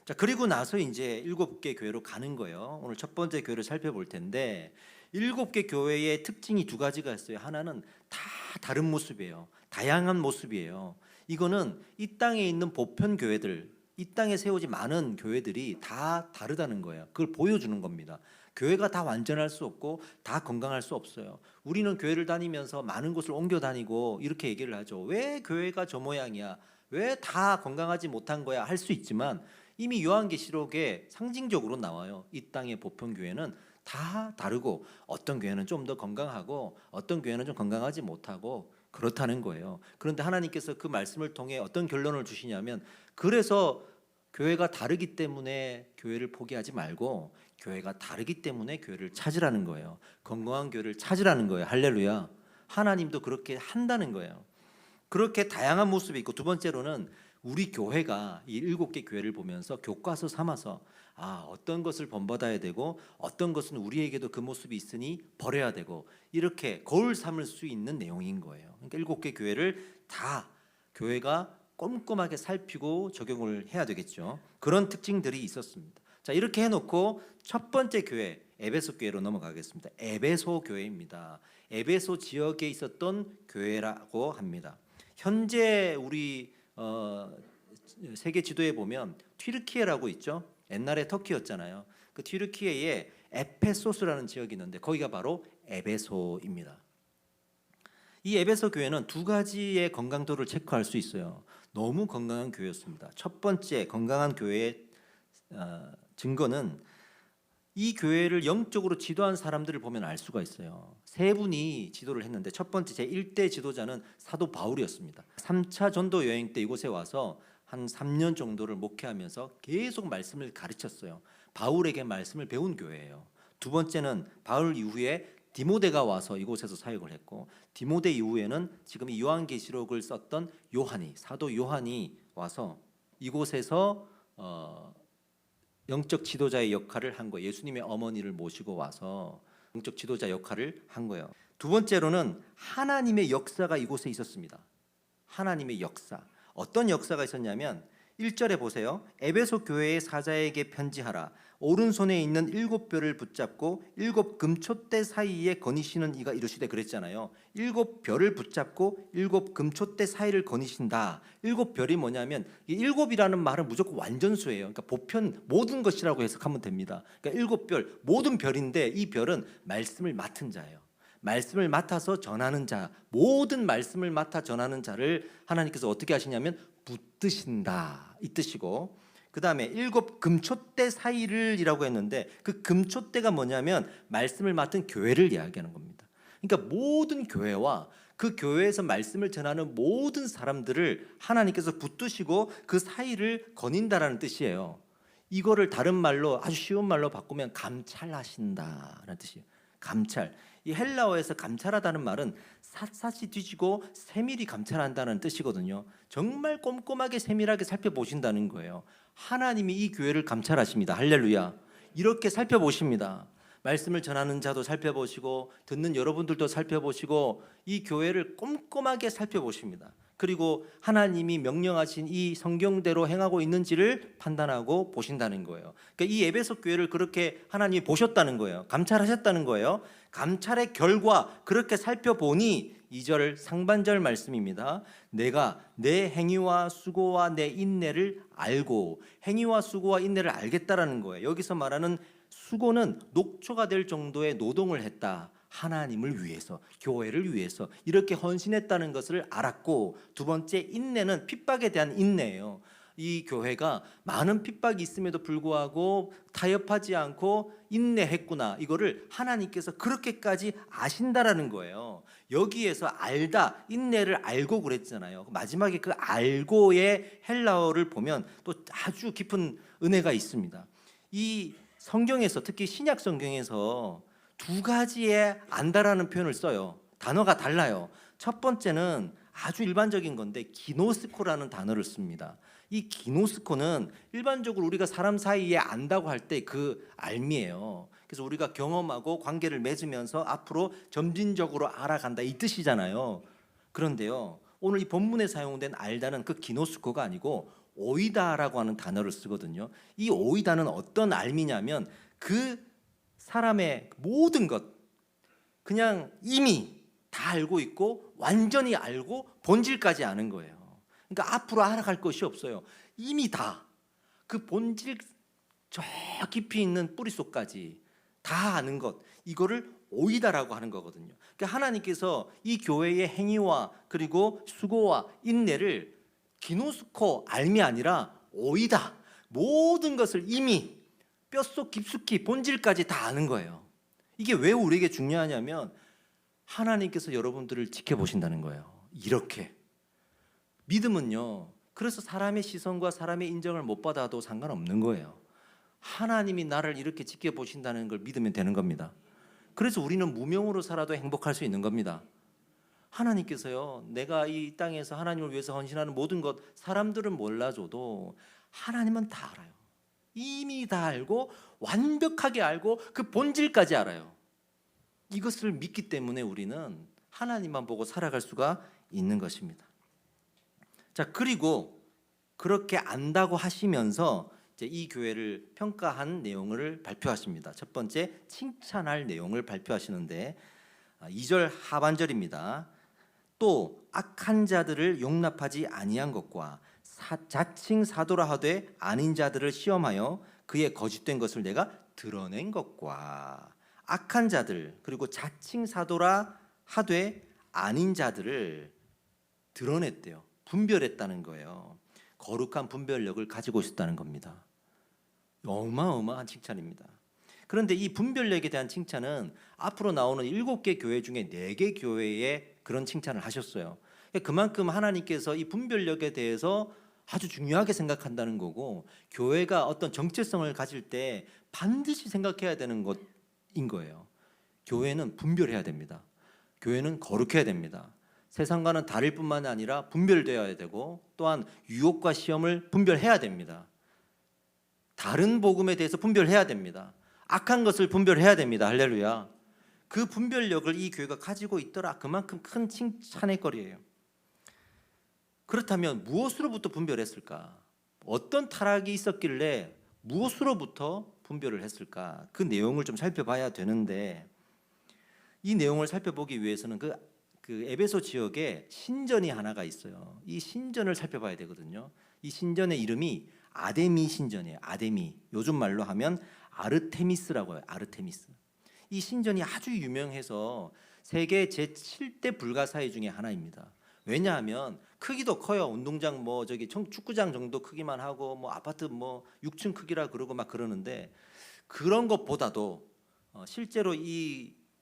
자, 그리고 나서 이제 7개 교회로 가는 거예요. 오늘 첫 번째 교회를 살펴볼 텐데 7개 교회의 특징이 2가지가 있어요. 하나는 다 다른 모습이에요. 다양한 모습이에요. 이거는 이 땅에 있는 보편 교회들, 이 땅에 세워진 많은 교회들이 다 다르다는 거예요. 그걸 보여주는 겁니다. 교회가 다 완전할 수 없고 다 건강할 수 없어요. 우리는 교회를 다니면서 많은 곳을 옮겨 다니고 이렇게 얘기를 하죠. 왜 교회가 저 모양이야? 왜 다 건강하지 못한 거야? 할 수 있지만 이미 요한계시록에 상징적으로 나와요. 이 땅의 보편 교회는 다 다르고 어떤 교회는 좀 더 건강하고 어떤 교회는 좀 건강하지 못하고 그렇다는 거예요. 그런데 하나님께서 그 말씀을 통해 어떤 결론을 주시냐면, 그래서 교회가 다르기 때문에 교회를 포기하지 말고 교회가 다르기 때문에 교회를 찾으라는 거예요. 건강한 교회를 찾으라는 거예요. 할렐루야. 하나님도 그렇게 한다는 거예요. 그렇게 다양한 모습이 있고, 두 번째로는 우리 교회가 이 7개 교회를 보면서 교과서 삼아서 어떤 것을 본받아야 되고 어떤 것은 우리에게도 그 모습이 있으니 버려야 되고, 이렇게 거울 삼을 수 있는 내용인 거예요. 그러니까 7개 교회를 다 교회가 꼼꼼하게 살피고 적용을 해야 되겠죠. 그런 특징들이 있었습니다. 자, 이렇게 해놓고 첫 번째 교회 에베소 교회로 넘어가겠습니다. 에베소 교회입니다. 에베소 지역에 있었던 교회라고 합니다. 현재 우리 세계 지도에 보면 튀르키예라고 있죠. 옛날에 터키였잖아요. 그 튀르키예에 에페소스라는 지역이 있는데 거기가 바로 에베소입니다. 이 에베소 교회는 두 가지의 건강도를 체크할 수 있어요. 너무 건강한 교회였습니다. 첫 번째 건강한 교회의 증거는 이 교회를 영적으로 지도한 사람들을 보면 알 수가 있어요. 세 분이 지도를 했는데, 첫 번째 제1대 지도자는 사도 바울이었습니다. 3차 전도 여행 때 이곳에 와서 한 3년 정도를 목회하면서 계속 말씀을 가르쳤어요. 바울에게 말씀을 배운 교회예요. 두 번째는 바울 이후에 디모데가 와서 이곳에서 사역을 했고, 디모데 이후에는 지금 이 요한계시록을 썼던 사도 요한이 와서 이곳에서 영적 지도자의 역할을 한 거예요. 예수님의 어머니를 모시고 와서 영적 지도자 역할을 한 거예요. 두 번째로는 하나님의 역사가 이곳에 있었습니다. 하나님의 역사. 어떤 역사가 있었냐면 1절에 보세요. 에베소 교회의 사자에게 편지하라. 오른손에 있는 7별을 붙잡고 7 금촛대 사이에 거니시는 이가 이르시되, 그랬잖아요. 7별을 붙잡고 7 금촛대 사이를 거니신다. 7별이 뭐냐면, 이 7이라는 말은 무조건 완전수예요. 그러니까 보편 모든 것이라고 해석하면 됩니다. 그러니까 7별, 모든 별인데 이 별은 말씀을 맡은 자예요. 말씀을 맡아서 전하는 자, 모든 말씀을 맡아 전하는 자를 하나님께서 어떻게 하시냐면 붙드신다, 이 뜻이고, 그 다음에 7 금촛대 사이를 이라고 했는데, 그 금촛대가 뭐냐면 말씀을 맡은 교회를 이야기하는 겁니다. 그러니까 모든 교회와 그 교회에서 말씀을 전하는 모든 사람들을 하나님께서 붙드시고 그 사이를 거닌다라는 뜻이에요. 이거를 다른 말로, 아주 쉬운 말로 바꾸면 감찰하신다라는 뜻이에요. 감찰. 이 헬라어에서 감찰하다는 말은 샅샅이 뒤지고 세밀히 감찰한다는 뜻이거든요. 정말 꼼꼼하게 세밀하게 살펴보신다는 거예요. 하나님이 이 교회를 감찰하십니다. 할렐루야. 이렇게 살펴보십니다. 말씀을 전하는 자도 살펴보시고 듣는 여러분들도 살펴보시고 이 교회를 꼼꼼하게 살펴보십니다. 그리고 하나님이 명령하신 이 성경대로 행하고 있는지를 판단하고 보신다는 거예요. 그러니까 이 에베소 교회를 그렇게 하나님이 보셨다는 거예요. 감찰하셨다는 거예요. 감찰의 결과 그렇게 살펴보니 2절 상반절 말씀입니다. 내가 내 행위와 수고와 내 인내를 알고, 행위와 수고와 인내를 알겠다라는 거예요. 여기서 말하는 수고는 녹초가 될 정도의 노동을 했다. 하나님을 위해서, 교회를 위해서 이렇게 헌신했다는 것을 알았고, 두 번째 인내는 핍박에 대한 인내예요. 이 교회가 많은 핍박이 있음에도 불구하고 타협하지 않고 인내했구나, 이거를 하나님께서 그렇게까지 아신다라는 거예요. 여기에서 알다, 인내를 알고 그랬잖아요. 마지막에 그 알고의 헬라어를 보면 또 아주 깊은 은혜가 있습니다. 이 성경에서, 특히 신약 성경에서 두 가지의 안다라는 표현을 써요. 단어가 달라요. 첫 번째는 아주 일반적인 건데 기노스코라는 단어를 씁니다. 이 기노스코는 일반적으로 우리가 사람 사이에 안다고 할 때 그 알미예요. 그래서 우리가 경험하고 관계를 맺으면서 앞으로 점진적으로 알아간다, 이 뜻이잖아요. 그런데요, 오늘 이 본문에 사용된 알다는 그 기노스코가 아니고 오이다라고 하는 단어를 쓰거든요. 이 오이다는 어떤 알미냐면 그 사람의 모든 것, 그냥 이미 다 알고 있고 완전히 알고 본질까지 아는 거예요. 그러니까 앞으로 알아갈 것이 없어요. 이미 다 그 본질 저 깊이 있는 뿌리속까지 다 아는 것, 이거를 오이다라고 하는 거거든요. 그러니까 하나님께서 이 교회의 행위와 그리고 수고와 인내를 기노스코, 알미 아니라 오이다, 모든 것을 이미 뼛속 깊숙이 본질까지 다 아는 거예요. 이게 왜 우리에게 중요하냐면 하나님께서 여러분들을 지켜보신다는 거예요. 이렇게 믿음은요. 그래서 사람의 시선과 사람의 인정을 못 받아도 상관없는 거예요. 하나님이 나를 이렇게 지켜보신다는 걸 믿으면 되는 겁니다. 그래서 우리는 무명으로 살아도 행복할 수 있는 겁니다. 하나님께서요, 내가 이 땅에서 하나님을 위해서 헌신하는 모든 것, 사람들은 몰라줘도 하나님은 다 알아요. 이미 다 알고 완벽하게 알고 그 본질까지 알아요. 이것을 믿기 때문에 우리는 하나님만 보고 살아갈 수가 있는 것입니다. 자, 그리고 그렇게 안다고 하시면서 이제 이 교회를 평가한 내용을 발표하십니다. 첫 번째, 칭찬할 내용을 발표하시는데 2절 하반절입니다. 또 악한 자들을 용납하지 아니한 것과 자칭 사도라 하되 아닌 자들을 시험하여 그의 거짓된 것을 내가 드러낸 것과 악한 자들 그리고 자칭 사도라 하되 아닌 자들을 드러냈대요. 분별했다는 거예요. 거룩한 분별력을 가지고 있었다는 겁니다. 어마어마한 칭찬입니다. 그런데 이 분별력에 대한 칭찬은 앞으로 나오는 7개 교회 중에 4개 교회에 그런 칭찬을 하셨어요. 그만큼 하나님께서 이 분별력에 대해서 아주 중요하게 생각한다는 거고, 교회가 어떤 정체성을 가질 때 반드시 생각해야 되는 것인 거예요. 교회는 분별해야 됩니다. 교회는 거룩해야 됩니다. 세상과는 다를 뿐만 아니라 분별되어야 되고, 또한 유혹과 시험을 분별해야 됩니다. 다른 복음에 대해서 분별해야 됩니다. 악한 것을 분별해야 됩니다. 할렐루야. 그 분별력을 이 교회가 가지고 있더라. 그만큼 큰 칭찬의 거리예요. 그렇다면 무엇으로부터 분별했을까? 어떤 타락이 있었길래 무엇으로부터 분별을 했을까? 그 내용을 좀 살펴봐야 되는데, 이 내용을 살펴보기 위해서는 그 에베소 지역에 신전이 하나가 있어요. 이 신전을 살펴봐야 되거든요. 이 신전의 이름이 아데미 신전이에요. 아데미. 요즘 말로 하면 아르테미스라고 해요. 아르테미스. 이 신전이 아주 유명해서 세계 제7대 불가사의 중에 하나입니다. 왜냐하면 크기도 커요. 운동장 축구장 정도 크기만 하고 아파트 6층 크기라 그러고 막 그러는데, 그런 것보다도 실제로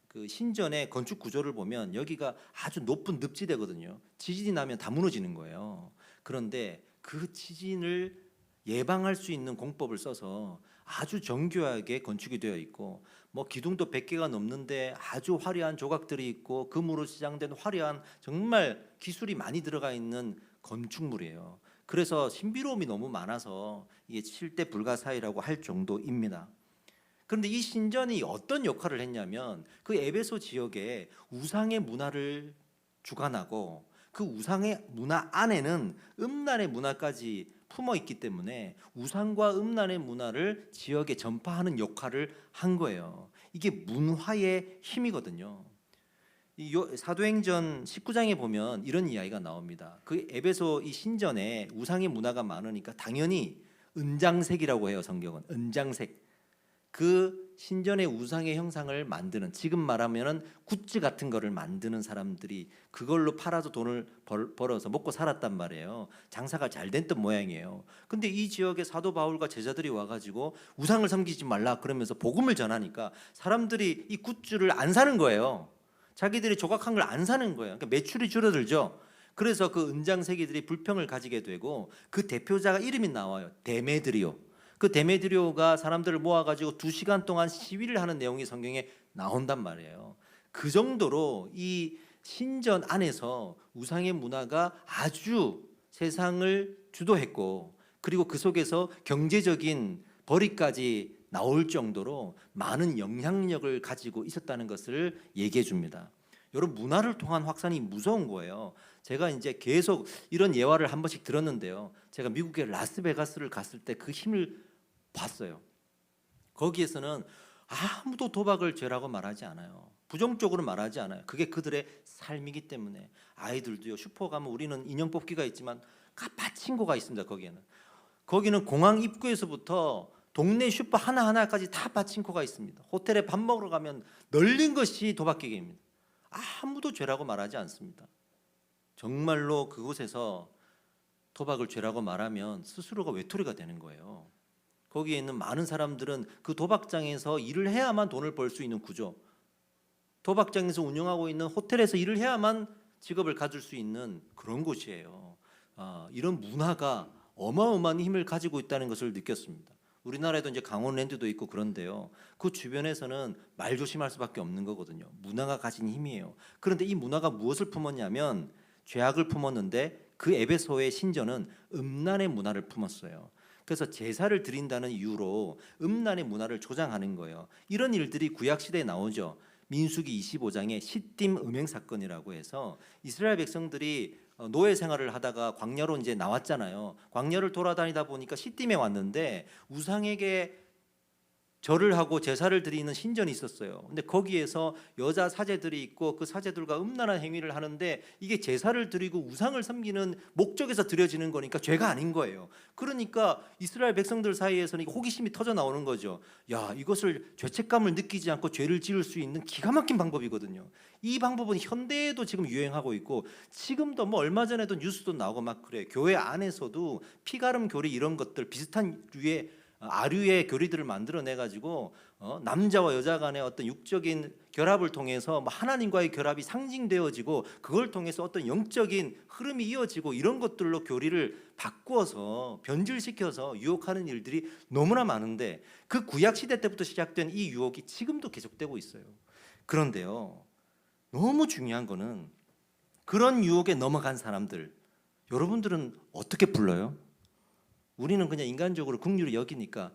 그 신전의 건축 구조를 보면 여기가 아주 높은 늪지대거든요. 지진이 나면 다 무너지는 거예요. 그런데 그 지진을 예방할 수 있는 공법을 써서 아주 정교하게 건축이 되어 있고, 기둥도 100개가 넘는데 아주 화려한 조각들이 있고 금으로 치장된 화려한 정말 기술이 많이 들어가 있는 건축물이에요. 그래서 신비로움이 너무 많아서 이게 7대 불가사의라고 할 정도입니다. 그런데 이 신전이 어떤 역할을 했냐면, 그 에베소 지역에 우상의 문화를 주관하고 그 우상의 문화 안에는 음란의 문화까지 품어 있기 때문에 우상과 음란의 문화를 지역에 전파하는 역할을 한 거예요. 이게 문화의 힘이거든요. 사도행전 19장에 보면 이런 이야기가 나옵니다. 그 에베소 이 신전에 우상의 문화가 많으니까 당연히 은장색이라고 해요. 성경은 은장색. 그 신전의 우상의 형상을 만드는, 지금 말하면은 굿즈 같은 거를 만드는 사람들이 그걸로 팔아서 돈을 벌어서 먹고 살았단 말이에요. 장사가 잘 됐던 모양이에요. 근데 이 지역에 사도 바울과 제자들이 와가지고 우상을 섬기지 말라 그러면서 복음을 전하니까 사람들이 이 굿즈를 안 사는 거예요. 자기들이 조각한 걸 안 사는 거예요. 그러니까 매출이 줄어들죠. 그래서 그 은장세기들이 불평을 가지게 되고, 그 대표자가 이름이 나와요. 데메드리오. 그 데메드리오가 사람들을 모아가지고 2시간 동안 시위를 하는 내용이 성경에 나온단 말이에요. 그 정도로 이 신전 안에서 우상의 문화가 아주 세상을 주도했고, 그리고 그 속에서 경제적인 벌이까지 나올 정도로 많은 영향력을 가지고 있었다는 것을 얘기해 줍니다. 여러분, 문화를 통한 확산이 무서운 거예요. 제가 이제 계속 이런 예화를 한 번씩 들었는데요. 제가 미국의 라스베가스를 갔을 때 그 힘을 봤어요. 거기에서는 아무도 도박을 죄라고 말하지 않아요. 부정적으로 말하지 않아요. 그게 그들의 삶이기 때문에. 아이들도요, 슈퍼 가면 우리는 인형 뽑기가 있지만 파친코가 있습니다. 거기는 공항 입구에서부터 동네 슈퍼 하나하나까지 다 파친코가 있습니다. 호텔에 밥 먹으러 가면 널린 것이 도박기계입니다. 아무도 죄라고 말하지 않습니다. 정말로 그곳에서 도박을 죄라고 말하면 스스로가 외톨이가 되는 거예요. 거기에 있는 많은 사람들은 그 도박장에서 일을 해야만 돈을 벌 수 있는 구조, 도박장에서 운영하고 있는 호텔에서 일을 해야만 직업을 가질 수 있는 그런 곳이에요. 이런 문화가 어마어마한 힘을 가지고 있다는 것을 느꼈습니다. 우리나라에도 이제 강원랜드도 있고 그런데요. 그 주변에서는 말 조심할 수밖에 없는 거거든요. 문화가 가진 힘이에요. 그런데 이 문화가 무엇을 품었냐면 죄악을 품었는데 그 에베소의 신전은 음란의 문화를 품었어요. 그래서 제사를 드린다는 이유로 음란의 문화를 조장하는 거예요. 이런 일들이 구약 시대에 나오죠. 민수기 25장에 시딤 음행 사건이라고 해서 이스라엘 백성들이 노예 생활을 하다가 광야로 이제 나왔잖아요. 광야를 돌아다니다 보니까 시딤에 왔는데 우상에게 절을 하고 제사를 드리는 신전이 있었어요. 근데 거기에서 여자 사제들이 있고 그 사제들과 음란한 행위를 하는데 이게 제사를 드리고 우상을 섬기는 목적에서 드려지는 거니까 죄가 아닌 거예요. 그러니까 이스라엘 백성들 사이에서는 호기심이 터져 나오는 거죠. 야, 이것을 죄책감을 느끼지 않고 죄를 지을 수 있는 기가 막힌 방법이거든요. 이 방법은 현대에도 지금 유행하고 있고 지금도 뭐 얼마 전에도 뉴스도 나오고 막 그래. 교회 안에서도 피가름 교리 이런 것들 비슷한 류의 아류의 교리들을 만들어내 가지고 남자와 여자 간의 어떤 육적인 결합을 통해서 하나님과의 결합이 상징되어지고 그걸 통해서 어떤 영적인 흐름이 이어지고 이런 것들로 교리를 바꾸어서 변질시켜서 유혹하는 일들이 너무나 많은데 그 구약 시대 때부터 시작된 이 유혹이 지금도 계속되고 있어요. 그런데요, 너무 중요한 거는 그런 유혹에 넘어간 사람들, 여러분들은 어떻게 불러요? 우리는 그냥 인간적으로 긍휼히 여기니까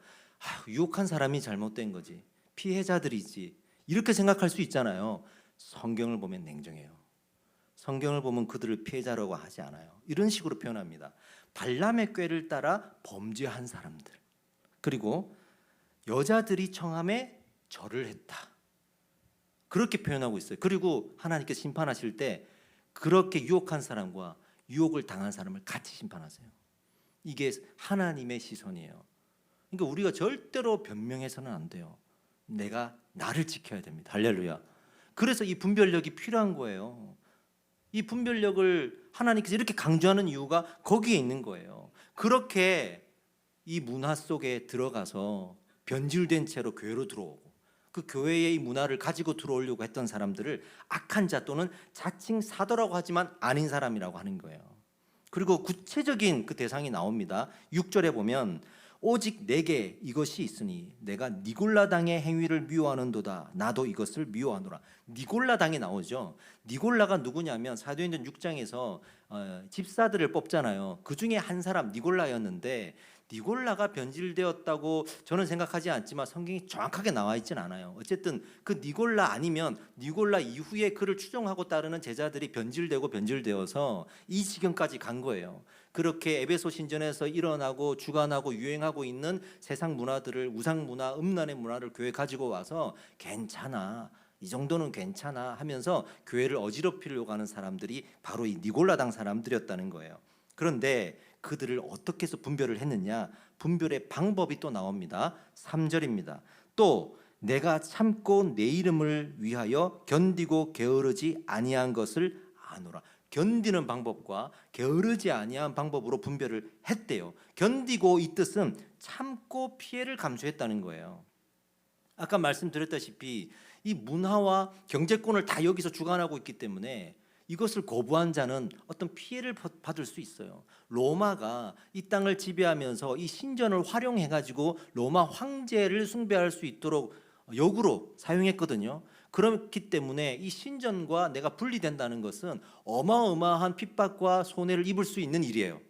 유혹한 사람이 잘못된 거지, 피해자들이지 이렇게 생각할 수 있잖아요. 성경을 보면 냉정해요. 성경을 보면 그들을 피해자라고 하지 않아요. 이런 식으로 표현합니다. 발람의 꾀를 따라 범죄한 사람들, 그리고 여자들이 청함에 절을 했다, 그렇게 표현하고 있어요. 그리고 하나님께서 심판하실 때 그렇게 유혹한 사람과 유혹을 당한 사람을 같이 심판하세요. 이게 하나님의 시선이에요. 그러니까 우리가 절대로 변명해서는 안 돼요. 내가 나를 지켜야 됩니다. 할렐루야. 그래서 이 분별력이 필요한 거예요. 이 분별력을 하나님께서 이렇게 강조하는 이유가 거기에 있는 거예요. 그렇게 이 문화 속에 들어가서 변질된 채로 교회로 들어오고 그 교회의 이 문화를 가지고 들어오려고 했던 사람들을 악한 자 또는 자칭 사도라고 하지만 아닌 사람이라고 하는 거예요. 그리고 구체적인 그 대상이 나옵니다. 6절에 보면 오직 내게 이것이 있으니 내가 니골라당의 행위를 미워하는도다. 나도 이것을 미워하노라. 니골라당이 나오죠. 니골라가 누구냐면 사도행전 6장에서 집사들을 뽑잖아요. 그 중에 한 사람 니골라였는데 니골라가 변질되었다고 저는 생각하지 않지만 성경이 정확하게 나와 있진 않아요. 어쨌든 그 니골라 아니면 니골라 이후에 그를 추종하고 따르는 제자들이 변질되어서 이 지경까지 간 거예요. 그렇게 에베소 신전에서 일어나고 주관하고 유행하고 있는 세상 문화들을, 우상 문화, 음란의 문화를 교회에 가지고 와서 괜찮아, 이 정도는 괜찮아 하면서 교회를 어지럽히려고 하는 사람들이 바로 이 니골라당 사람들이었다는 거예요. 그런데 그들을 어떻게 해서 분별을 했느냐? 분별의 방법이 또 나옵니다. 3절입니다. 또 내가 참고 내 이름을 위하여 견디고 게으르지 아니한 것을 아노라. 견디는 방법과 게으르지 아니한 방법으로 분별을 했대요. 견디고 이 뜻은 참고 피해를 감수했다는 거예요. 아까 말씀드렸다시피 이 문화와 경제권을 다 여기서 주관하고 있기 때문에 이것을 거부한 자는 어떤 피해를 받을 수 있어요. 로마가 이 땅을 지배하면서 이 신전을 활용해가지고 로마 황제를 숭배할 수 있도록 역으로 사용했거든요. 그렇기 때문에 이 신전과 내가 분리된다는 것은 어마어마한 핍박과 손해를 입을 수 있는 일이에요.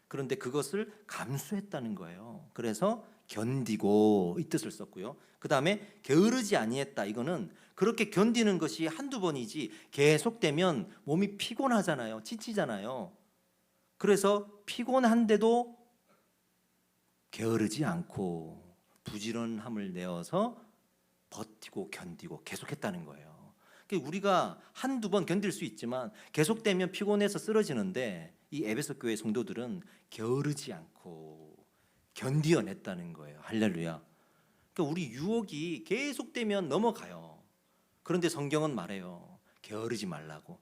그런데 그것을 감수했다는 거예요. 그래서 견디고 이 뜻을 썼고요. 그 다음에 게으르지 아니했다. 이거는 그렇게 견디는 것이 한두 번이지 계속되면 몸이 피곤하잖아요. 지치잖아요. 그래서 피곤한데도 게으르지 않고 부지런함을 내어서 버티고 견디고 계속했다는 거예요. 그러니까 우리가 한두 번 견딜 수 있지만 계속되면 피곤해서 쓰러지는데 이 에베소 교회 성도들은 게으르지 않고 견디어냈다는 거예요. 할렐루야. 그러니까 우리 유혹이 계속되면 넘어가요. 그런데 성경은 말해요. 게으르지 말라고.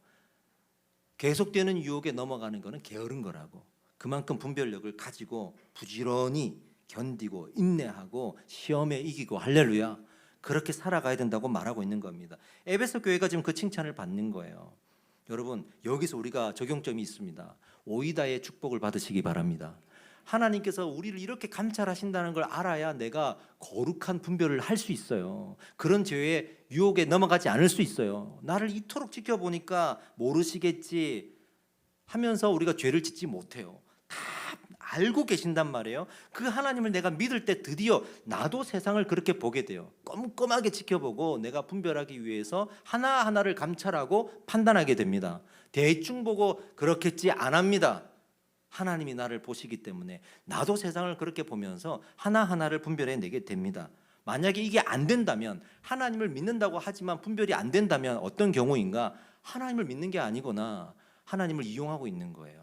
계속되는 유혹에 넘어가는 거는 게으른 거라고. 그만큼 분별력을 가지고 부지런히 견디고 인내하고 시험에 이기고 할렐루야. 그렇게 살아가야 된다고 말하고 있는 겁니다. 에베소 교회가 지금 그 칭찬을 받는 거예요. 여러분 여기서 우리가 적용점이 있습니다. 오이다의 축복을 받으시기 바랍니다. 하나님께서 우리를 이렇게 감찰하신다는 걸 알아야 내가 거룩한 분별을 할 수 있어요. 그런 죄의 유혹에 넘어가지 않을 수 있어요. 나를 이토록 지켜보니까 모르시겠지 하면서 우리가 죄를 짓지 못해요. 다 알고 계신단 말이에요. 그 하나님을 내가 믿을 때 드디어 나도 세상을 그렇게 보게 돼요. 꼼꼼하게 지켜보고 내가 분별하기 위해서 하나하나를 감찰하고 판단하게 됩니다. 대충 보고 그렇겠지 안 합니다. 하나님이 나를 보시기 때문에 나도 세상을 그렇게 보면서 하나하나를 분별해내게 됩니다. 만약에 이게 안 된다면, 하나님을 믿는다고 하지만 분별이 안 된다면 어떤 경우인가? 하나님을 믿는 게 아니거나 하나님을 이용하고 있는 거예요.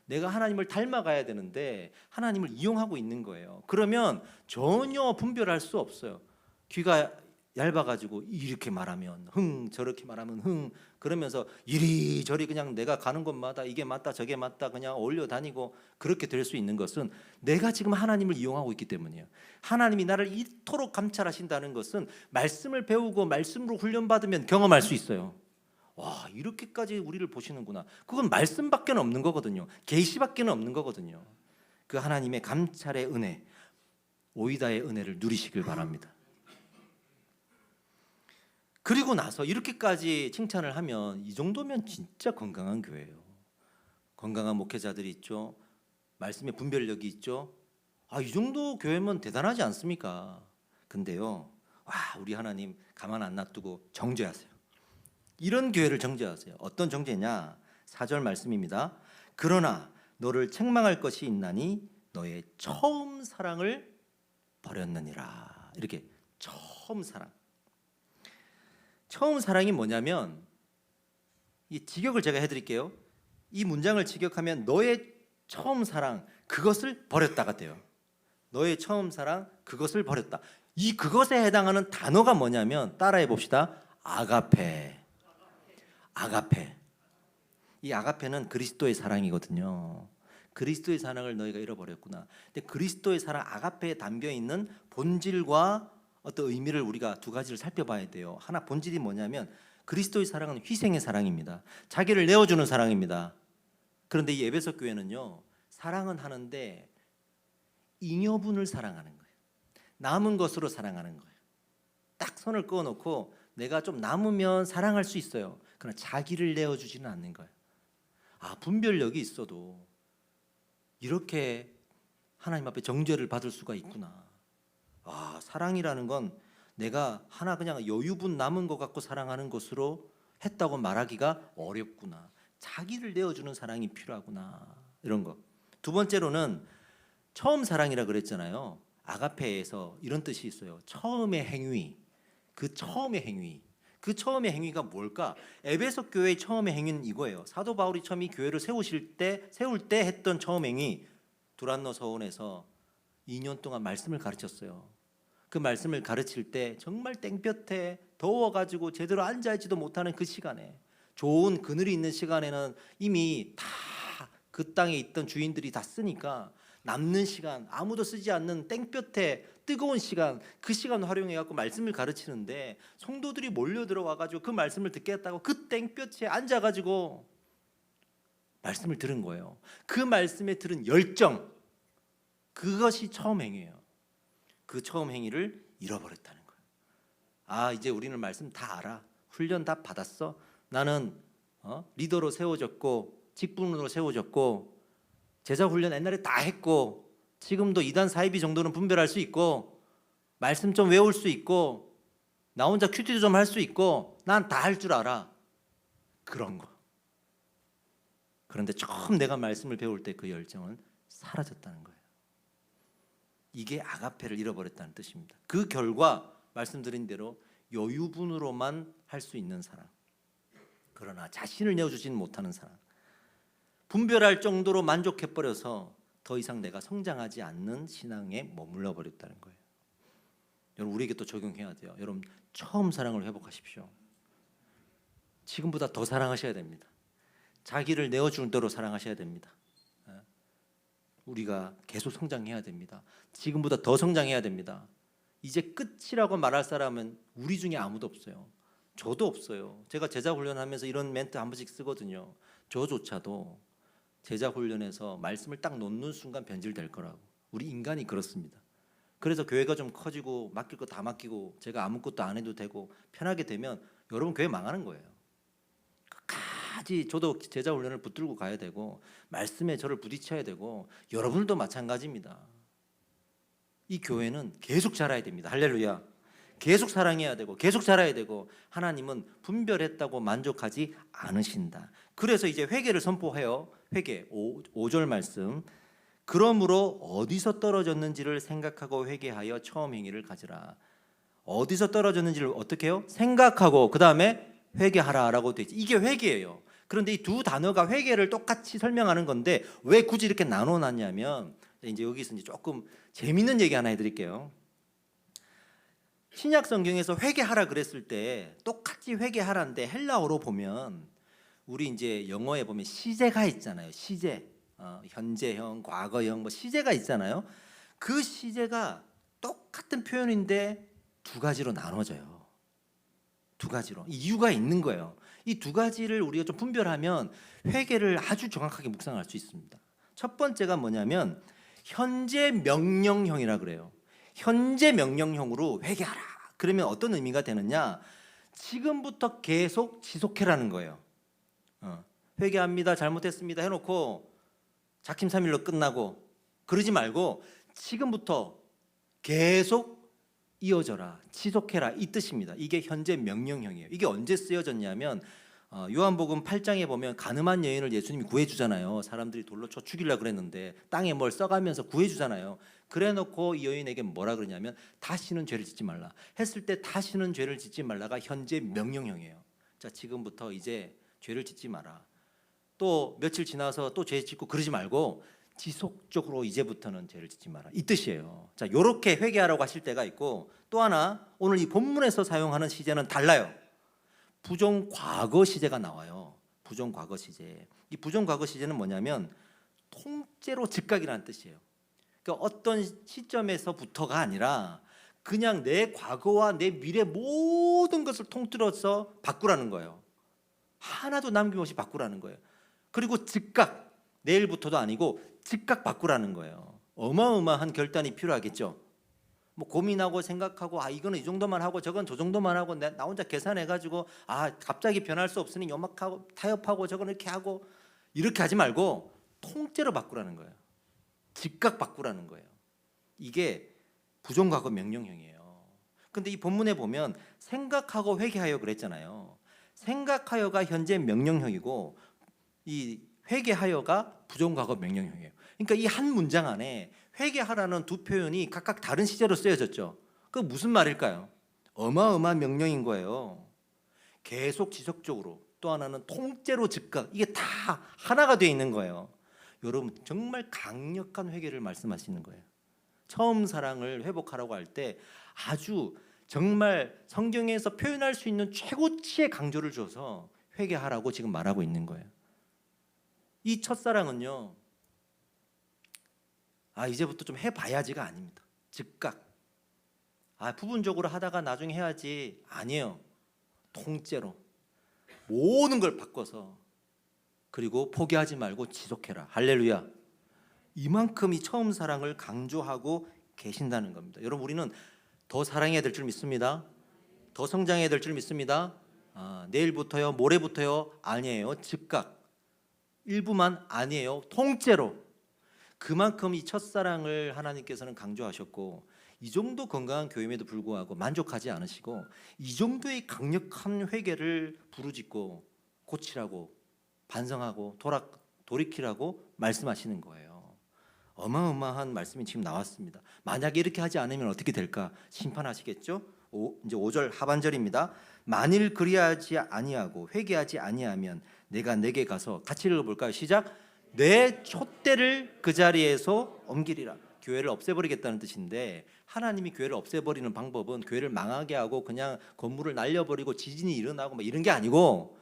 내가 하나님을 닮아가야 되는데 하나님을 이용하고 있는 거예요. 그러면 전혀 분별할 수 없어요. 귀가 얇아가지고 이렇게 말하면 흥, 저렇게 말하면 흥, 그러면서 이리저리 그냥 내가 가는 곳마다 이게 맞다 저게 맞다 그냥 올려 다니고 그렇게 될 수 있는 것은 내가 지금 하나님을 이용하고 있기 때문이에요. 하나님이 나를 이토록 감찰하신다는 것은 말씀을 배우고 말씀으로 훈련받으면 경험할 수 있어요. 와, 이렇게까지 우리를 보시는구나. 그건 말씀밖에 없는 거거든요. 계시밖에 없는 거거든요. 그 하나님의 감찰의 은혜, 오이다의 은혜를 누리시길 바랍니다. 그리고 나서 이렇게까지 칭찬을 하면 이 정도면 진짜 건강한 교회예요. 건강한 목회자들이 있죠. 말씀의 분별력이 있죠. 이 정도 교회면 대단하지 않습니까? 근데요, 우리 하나님 가만 안 놔두고 정죄하세요. 이런 교회를 정죄하세요. 어떤 정죄냐? 4절 말씀입니다. 그러나 너를 책망할 것이 있나니 너의 처음 사랑을 버렸느니라. 이렇게 처음 사랑. 처음 사랑이 뭐냐면, 이 직역을 제가 해드릴게요. 이 문장을 직역하면 너의 처음 사랑 그것을 버렸다가 돼요. 너의 처음 사랑 그것을 버렸다. 이 그것에 해당하는 단어가 뭐냐면 따라해 봅시다. 아가페. 아가페. 이 아가페는 그리스도의 사랑이거든요. 그리스도의 사랑을 너희가 잃어버렸구나. 근데 그리스도의 사랑 아가페에 담겨 있는 본질과 어떤 의미를 우리가 두 가지를 살펴봐야 돼요. 하나, 본질이 뭐냐면 그리스도의 사랑은 희생의 사랑입니다. 자기를 내어주는 사랑입니다. 그런데 이 에베소 교회는요, 사랑은 하는데 잉여분을 사랑하는 거예요. 남은 것으로 사랑하는 거예요. 딱 선을 그어놓고 내가 좀 남으면 사랑할 수 있어요. 그러나 자기를 내어주지는 않는 거예요. 분별력이 있어도 이렇게 하나님 앞에 정죄를 받을 수가 있구나. 사랑이라는 건 내가 하나 그냥 여유분 남은 것 갖고 사랑하는 것으로 했다고 말하기가 어렵구나. 자기를 내어주는 사랑이 필요하구나. 이런 거. 두 번째로는 처음 사랑이라 그랬잖아요. 아가페에서 이런 뜻이 있어요. 처음의 행위. 그 처음의 행위. 그 처음의 행위가 뭘까? 에베소 교회의 처음의 행위는 이거예요. 사도 바울이 처음 이 교회를 세울 때 했던 처음 행위. 두란노 서원에서 2년 동안 말씀을 가르쳤어요. 그 말씀을 가르칠 때 정말 땡볕에 더워가지고 제대로 앉아있지도 못하는 그 시간에, 좋은 그늘이 있는 시간에는 이미 다 그 땅에 있던 주인들이 다 쓰니까 남는 시간, 아무도 쓰지 않는 땡볕에 뜨거운 시간, 그 시간 활용해 갖고 말씀을 가르치는데 성도들이 몰려 들어와 가지고 그 말씀을 듣겠다고 그 땡볕에 앉아 가지고 말씀을 들은 거예요. 그 말씀에 들은 열정, 그것이 처음 행위예요. 그 처음 행위를 잃어버렸다는 거예요. 이제 우리는 말씀 다 알아. 훈련 다 받았어. 나는 리더로 세워졌고 직분으로 세워졌고 제자 훈련 옛날에 다 했고 지금도 2단 4입이 정도는 분별할 수 있고 말씀 좀 외울 수 있고 나 혼자 큐티도 좀 할 수 있고 난 다 할 줄 알아. 그런 거. 그런데 처음 내가 말씀을 배울 때 그 열정은 사라졌다는 거예요. 이게 아가페를 잃어버렸다는 뜻입니다. 그 결과 말씀드린 대로 여유분으로만 할 수 있는 사람, 그러나 자신을 내어주지는 못하는 사람, 분별할 정도로 만족해버려서 더 이상 내가 성장하지 않는 신앙에 머물러 버렸다는 거예요. 여러분, 우리에게 또 적용해야 돼요. 여러분, 처음 사랑을 회복하십시오. 지금보다 더 사랑하셔야 됩니다. 자기를 내어주는 대로 사랑하셔야 됩니다. 우리가 계속 성장해야 됩니다. 지금보다 더 성장해야 됩니다. 이제 끝이라고 말할 사람은 우리 중에 아무도 없어요. 저도 없어요. 제가 제자 훈련하면서 이런 멘트 한 번씩 쓰거든요. 저조차도 제자 훈련에서 말씀을 딱 놓는 순간 변질될 거라고. 우리 인간이 그렇습니다. 그래서 교회가 좀 커지고 맡길 거 다 맡기고 제가 아무것도 안 해도 되고 편하게 되면 여러분 교회 망하는 거예요. 끝까지 저도 제자 훈련을 붙들고 가야 되고 말씀에 저를 부딪혀야 되고 여러분들도 마찬가지입니다. 이 교회는 계속 자라야 됩니다. 할렐루야. 계속 사랑해야 되고 계속 자라야 되고 하나님은 분별했다고 만족하지 않으신다. 그래서 이제 회개를 선포해요. 회개 5절 말씀. 그러므로 어디서 떨어졌는지를 생각하고 회개하여 처음 행위를 가지라. 어디서 떨어졌는지를 어떻게 해요? 생각하고 그 다음에 회개하라라고 돼 있지. 이게 회개예요. 그런데 이 두 단어가 회개를 똑같이 설명하는 건데 왜 굳이 이렇게 나눠놨냐면 이제 여기서 이제 조금 재밌는 얘기 하나 해드릴게요. 신약 성경에서 회개하라 그랬을 때 똑같이 회개하라는데 헬라어로 보면 우리 이제 영어에 보면 시제가 있잖아요. 시제, 현재형, 과거형, 뭐 시제가 있잖아요. 그 시제가 똑같은 표현인데 두 가지로 나눠져요. 두 가지로 이유가 있는 거예요. 이 두 가지를 우리가 좀 분별하면 회개를 아주 정확하게 묵상할 수 있습니다. 첫 번째가 뭐냐면 현재 명령형이라 그래요. 현재 명령형으로 회개하라. 그러면 어떤 의미가 되느냐? 지금부터 계속 지속해라는 거예요. 회개합니다. 잘못했습니다. 해놓고 작심삼일로 끝나고 그러지 말고 지금부터 계속 이어져라. 지속해라. 이 뜻입니다. 이게 현재 명령형이에요. 이게 언제 쓰여졌냐면 요한복음 8장에 보면 가늠한 여인을 예수님이 구해주잖아요. 사람들이 돌로 쳐 죽이려고 그랬는데 땅에 뭘 써가면서 구해주잖아요. 그래놓고 이 여인에게 뭐라 그러냐면 다시는 죄를 짓지 말라 했을 때 다시는 죄를 짓지 말라가 현재 명령형이에요. 자, 지금부터 이제 죄를 짓지 마라. 또 며칠 지나서 또 죄 짓고 그러지 말고 지속적으로 이제부터는 죄를 짓지 마라. 이 뜻이에요. 자, 요렇게 회개하라고 하실 때가 있고 또 하나 오늘 이 본문에서 사용하는 시제는 달라요. 부정과거 시제가 나와요. 부정과거 시제. 이 부정과거 시제는 뭐냐면 통째로 즉각이라는 뜻이에요. 그러니까 어떤 시점에서부터가 아니라 그냥 내 과거와 내 미래 모든 것을 통틀어서 바꾸라는 거예요. 하나도 남김없이 바꾸라는 거예요. 그리고 즉각, 내일부터도 아니고 즉각 바꾸라는 거예요. 어마어마한 결단이 필요하겠죠. 뭐 고민하고 생각하고 이거는 이 정도만 하고 저건 저 정도만 하고 나 혼자 계산해가지고 갑자기 변할 수 없으니 요막하고 타협하고 저건 이렇게 하고 이렇게 하지 말고 통째로 바꾸라는 거예요. 즉각 바꾸라는 거예요. 이게 부정과거 명령형이에요. 근데 이 본문에 보면 생각하고 회개하여 그랬잖아요. 생각하여가 현재 명령형이고 이 회개하여가 부정과거 명령형이에요. 그러니까 이 한 문장 안에 회개하라는 두 표현이 각각 다른 시제로 쓰여졌죠. 그 무슨 말일까요? 어마어마한 명령인 거예요. 계속 지속적으로, 또 하나는 통째로 즉각, 이게 다 하나가 되어 있는 거예요. 여러분 정말 강력한 회개를 말씀하시는 거예요. 처음 사랑을 회복하라고 할 때 아주 정말 성경에서 표현할 수 있는 최고치의 강조를 줘서 회개하라고 지금 말하고 있는 거예요. 이 첫사랑은요, 이제부터 좀 해봐야지가 아닙니다. 즉각. 부분적으로 하다가 나중에 해야지. 아니에요. 통째로 모든 걸 바꿔서, 그리고 포기하지 말고 지속해라. 할렐루야. 이만큼 이 처음 사랑을 강조하고 계신다는 겁니다. 여러분 우리는 더 사랑해야 될 줄 믿습니다. 더 성장해야 될 줄 믿습니다. 내일부터요, 모레부터요, 아니에요. 즉각. 일부만 아니에요. 통째로. 그만큼 이 첫사랑을 하나님께서는 강조하셨고, 이 정도 건강한 교회임에도 불구하고 만족하지 않으시고 이 정도의 강력한 회개를 부르짖고 고치라고, 반성하고 돌이키라고 말씀하시는 거예요. 어마어마한 말씀이 지금 나왔습니다. 만약에 이렇게 하지 않으면 어떻게 될까? 심판하시겠죠? 이제 5절 하반절입니다. 만일 그리하지 아니하고 회개하지 아니하면 내가 내게 가서, 같이 읽어볼까요? 시작. 내 촛대를 그 자리에서 옮기리라. 교회를 없애버리겠다는 뜻인데, 하나님이 교회를 없애버리는 방법은 교회를 망하게 하고 그냥 건물을 날려버리고 지진이 일어나고 이런 게 아니고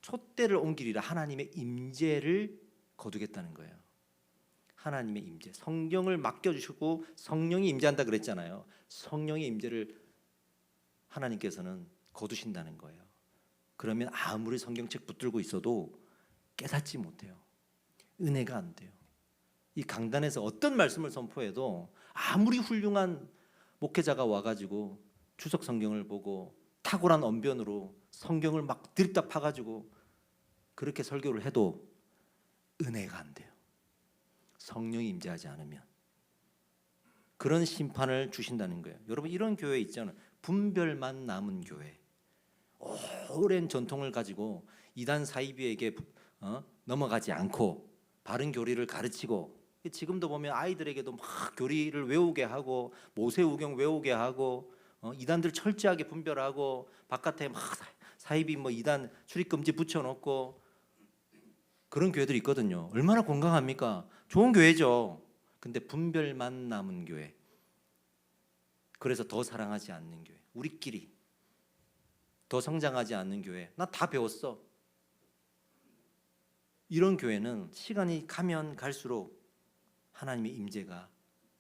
촛대를 옮기리라. 하나님의 임재를 거두겠다는 거예요. 하나님의 임재, 성경을 맡겨주시고 성령이 임재한다 그랬잖아요. 성령의 임재를 하나님께서는 거두신다는 거예요. 그러면 아무리 성경책 붙들고 있어도 깨닫지 못해요. 은혜가 안 돼요. 이 강단에서 어떤 말씀을 선포해도 아무리 훌륭한 목회자가 와가지고 추석 성경을 보고 탁월한 언변으로 성경을 막 드립다 파가지고 그렇게 설교를 해도 은혜가 안 돼요. 성령이 임재하지 않으면 그런 심판을 주신다는 거예요. 여러분 이런 교회 있잖아요. 분별만 남은 교회, 오랜 전통을 가지고 이단 사이비에게 넘어가지 않고 바른 교리를 가르치고, 지금도 보면 아이들에게도 막 교리를 외우게 하고 모세우경 외우게 하고 이단들 철저하게 분별하고 바깥에 막 사이비 뭐 이단 출입금지 붙여놓고 그런 교회들이 있거든요. 얼마나 건강합니까? 좋은 교회죠. 근데 분별만 남은 교회, 그래서 더 사랑하지 않는 교회, 우리끼리 더 성장하지 않는 교회, 나 다 배웠어, 이런 교회는 시간이 가면 갈수록 하나님의 임재가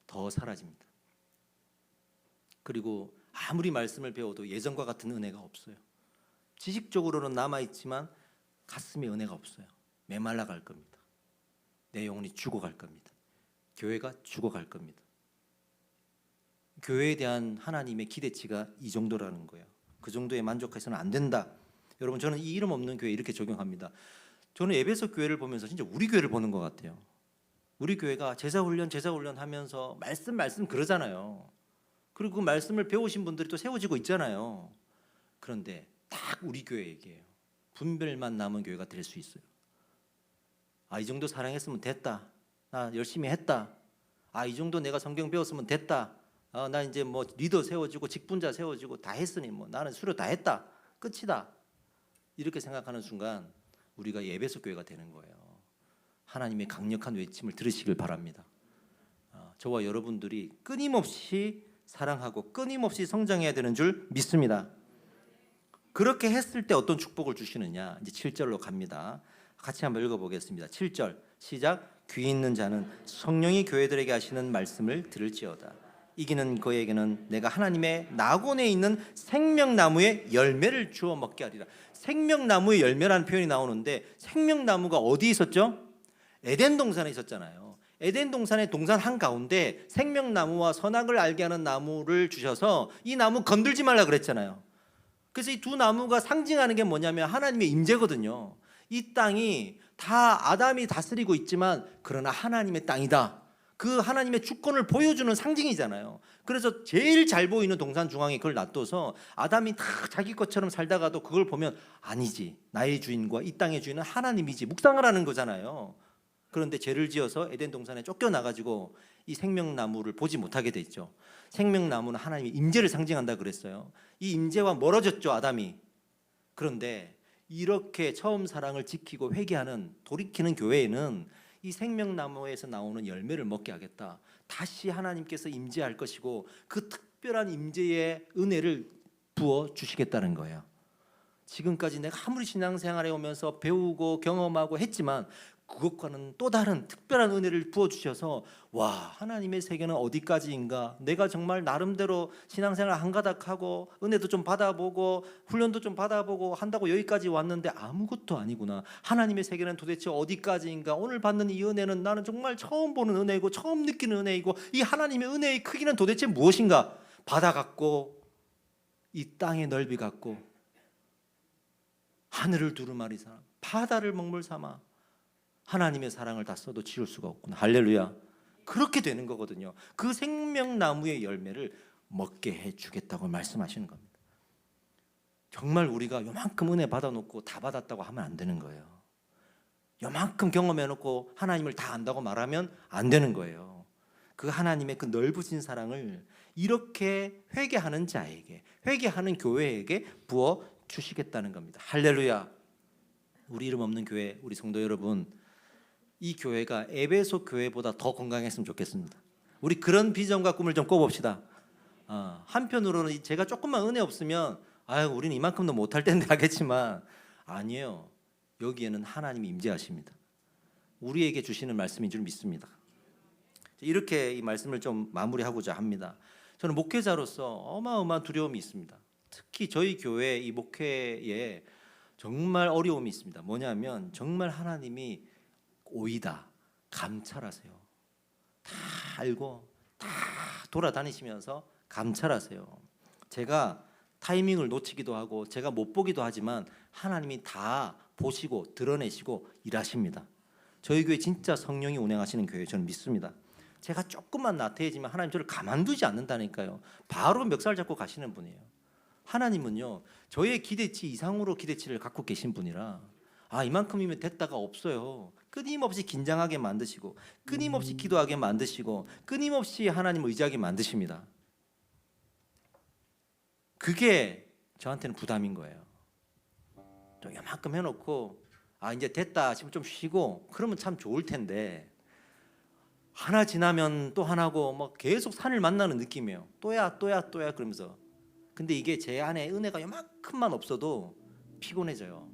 더 사라집니다. 그리고 아무리 말씀을 배워도 예전과 같은 은혜가 없어요. 지식적으로는 남아있지만 가슴에 은혜가 없어요. 메말라 갈 겁니다. 내 영혼이 죽어갈 겁니다. 교회가 죽어갈 겁니다. 교회에 대한 하나님의 기대치가 이 정도라는 거예요. 그 정도에 만족해서는 안 된다. 여러분 저는 이 이름 없는 교회 이렇게 적용합니다. 저는 에베소 교회를 보면서 진짜 우리 교회를 보는 것 같아요. 우리 교회가 제자훈련 하면서 말씀 그러잖아요. 그리고 그 말씀을 배우신 분들이 또 세워지고 있잖아요. 그런데 딱 우리 교회 얘기예요. 분별만 남은 교회가 될 수 있어요. 이 정도 사랑했으면 됐다. 나 열심히 했다. 이 정도 내가 성경 배웠으면 됐다. 나 이제 뭐 리더 세워지고 직분자 세워지고 다 했으니 뭐 나는 수료 다 했다. 끝이다. 이렇게 생각하는 순간 우리가 에베소 교회가 되는 거예요. 하나님의 강력한 외침을 들으시길 바랍니다. 저와 여러분들이 끊임없이 사랑하고 끊임없이 성장해야 되는 줄 믿습니다. 그렇게 했을 때 어떤 축복을 주시느냐, 이제 7절로 갑니다. 같이 한번 읽어보겠습니다. 7절 시작. 귀 있는 자는 성령이 교회들에게 하시는 말씀을 들을지어다. 이기는 그에게는 내가 하나님의 낙원에 있는 생명나무의 열매를 주어 먹게 하리라. 생명나무의 열매라는 표현이 나오는데 생명나무가 어디 있었죠? 에덴 동산에 있었잖아요. 에덴 동산의 동산 한가운데 생명나무와 선악을 알게 하는 나무를 주셔서 이 나무 건들지 말라 그랬잖아요. 그래서 이 두 나무가 상징하는 게 뭐냐면 하나님의 임재거든요. 이 땅이 다 아담이 다스리고 있지만 그러나 하나님의 땅이다. 그 하나님의 주권을 보여주는 상징이잖아요. 그래서 제일 잘 보이는 동산 중앙에 그걸 놔둬서 아담이 다 자기 것처럼 살다가도 그걸 보면 아니지, 나의 주인과 이 땅의 주인은 하나님이지, 묵상하라는 거잖아요. 그런데 죄를 지어서 에덴 동산에 쫓겨나가지고 이 생명나무를 보지 못하게 됐죠. 생명나무는 하나님의 임재를 상징한다 그랬어요. 이 임재와 멀어졌죠, 아담이. 그런데 이렇게 처음 사랑을 지키고 회개하는, 돌이키는 교회에는 이 생명나무에서 나오는 열매를 먹게 하겠다. 다시 하나님께서 임재할 것이고 그 특별한 임재의 은혜를 부어 주시겠다는 거예요. 지금까지 내가 아무리 신앙생활에 오면서 배우고 경험하고 했지만 그것과는 또 다른 특별한 은혜를 부어주셔서 와, 하나님의 세계는 어디까지인가, 내가 정말 나름대로 신앙생활 한가닥하고 은혜도 좀 받아보고 훈련도 좀 받아보고 한다고 여기까지 왔는데 아무것도 아니구나, 하나님의 세계는 도대체 어디까지인가, 오늘 받는 이 은혜는 나는 정말 처음 보는 은혜이고 처음 느끼는 은혜이고 이 하나님의 은혜의 크기는 도대체 무엇인가. 바다 같고 이 땅의 넓이 같고 하늘을 두루마리 삼아 바다를 먹물 삼아 하나님의 사랑을 다 써도 지울 수가 없구나. 할렐루야. 그렇게 되는 거거든요. 그 생명나무의 열매를 먹게 해주겠다고 말씀하시는 겁니다. 정말 우리가 요만큼 은혜 받아놓고 다 받았다고 하면 안 되는 거예요. 요만큼 경험해놓고 하나님을 다 안다고 말하면 안 되는 거예요. 그 하나님의 그 넓으신 사랑을 이렇게 회개하는 자에게, 회개하는 교회에게 부어 주시겠다는 겁니다. 할렐루야. 우리 이름 없는 교회, 우리 성도 여러분, 이 교회가 에베소 교회보다 더 건강했으면 좋겠습니다. 우리 그런 비전과 꿈을 좀 꿔봅시다. 한편으로는 제가 조금만 은혜 없으면 우리는 이만큼도 못할 텐데 하겠지만 아니에요. 여기에는 하나님이 임재하십니다. 우리에게 주시는 말씀인 줄 믿습니다. 이렇게 이 말씀을 좀 마무리하고자 합니다. 저는 목회자로서 어마어마한 두려움이 있습니다. 특히 저희 교회 이 목회에 정말 어려움이 있습니다. 뭐냐면 정말 하나님이 오이다 감찰하세요. 다 알고 다 돌아다니시면서 감찰하세요. 제가 타이밍을 놓치기도 하고 제가 못 보기도 하지만 하나님이 다 보시고 드러내시고 일하십니다. 저희 교회 진짜 성령이 운행하시는 교회 저는 믿습니다. 제가 조금만 나태해지면 하나님 저를 가만두지 않는다니까요. 바로 멱살 잡고 가시는 분이에요. 하나님은요 저의 기대치 이상으로 기대치를 갖고 계신 분이라 이만큼이면 됐다가 없어요. 끊임없이 긴장하게 만드시고 끊임없이 기도하게 만드시고 끊임없이 하나님을 의지하게 만드십니다. 그게 저한테는 부담인 거예요. 좀 요만큼 해놓고 이제 됐다 싶으면 좀 쉬고 그러면 참 좋을 텐데 하나 지나면 또 하나고 뭐 계속 산을 만나는 느낌이에요. 또야 그러면서 근데 이게 제 안에 은혜가 요만큼만 없어도 피곤해져요.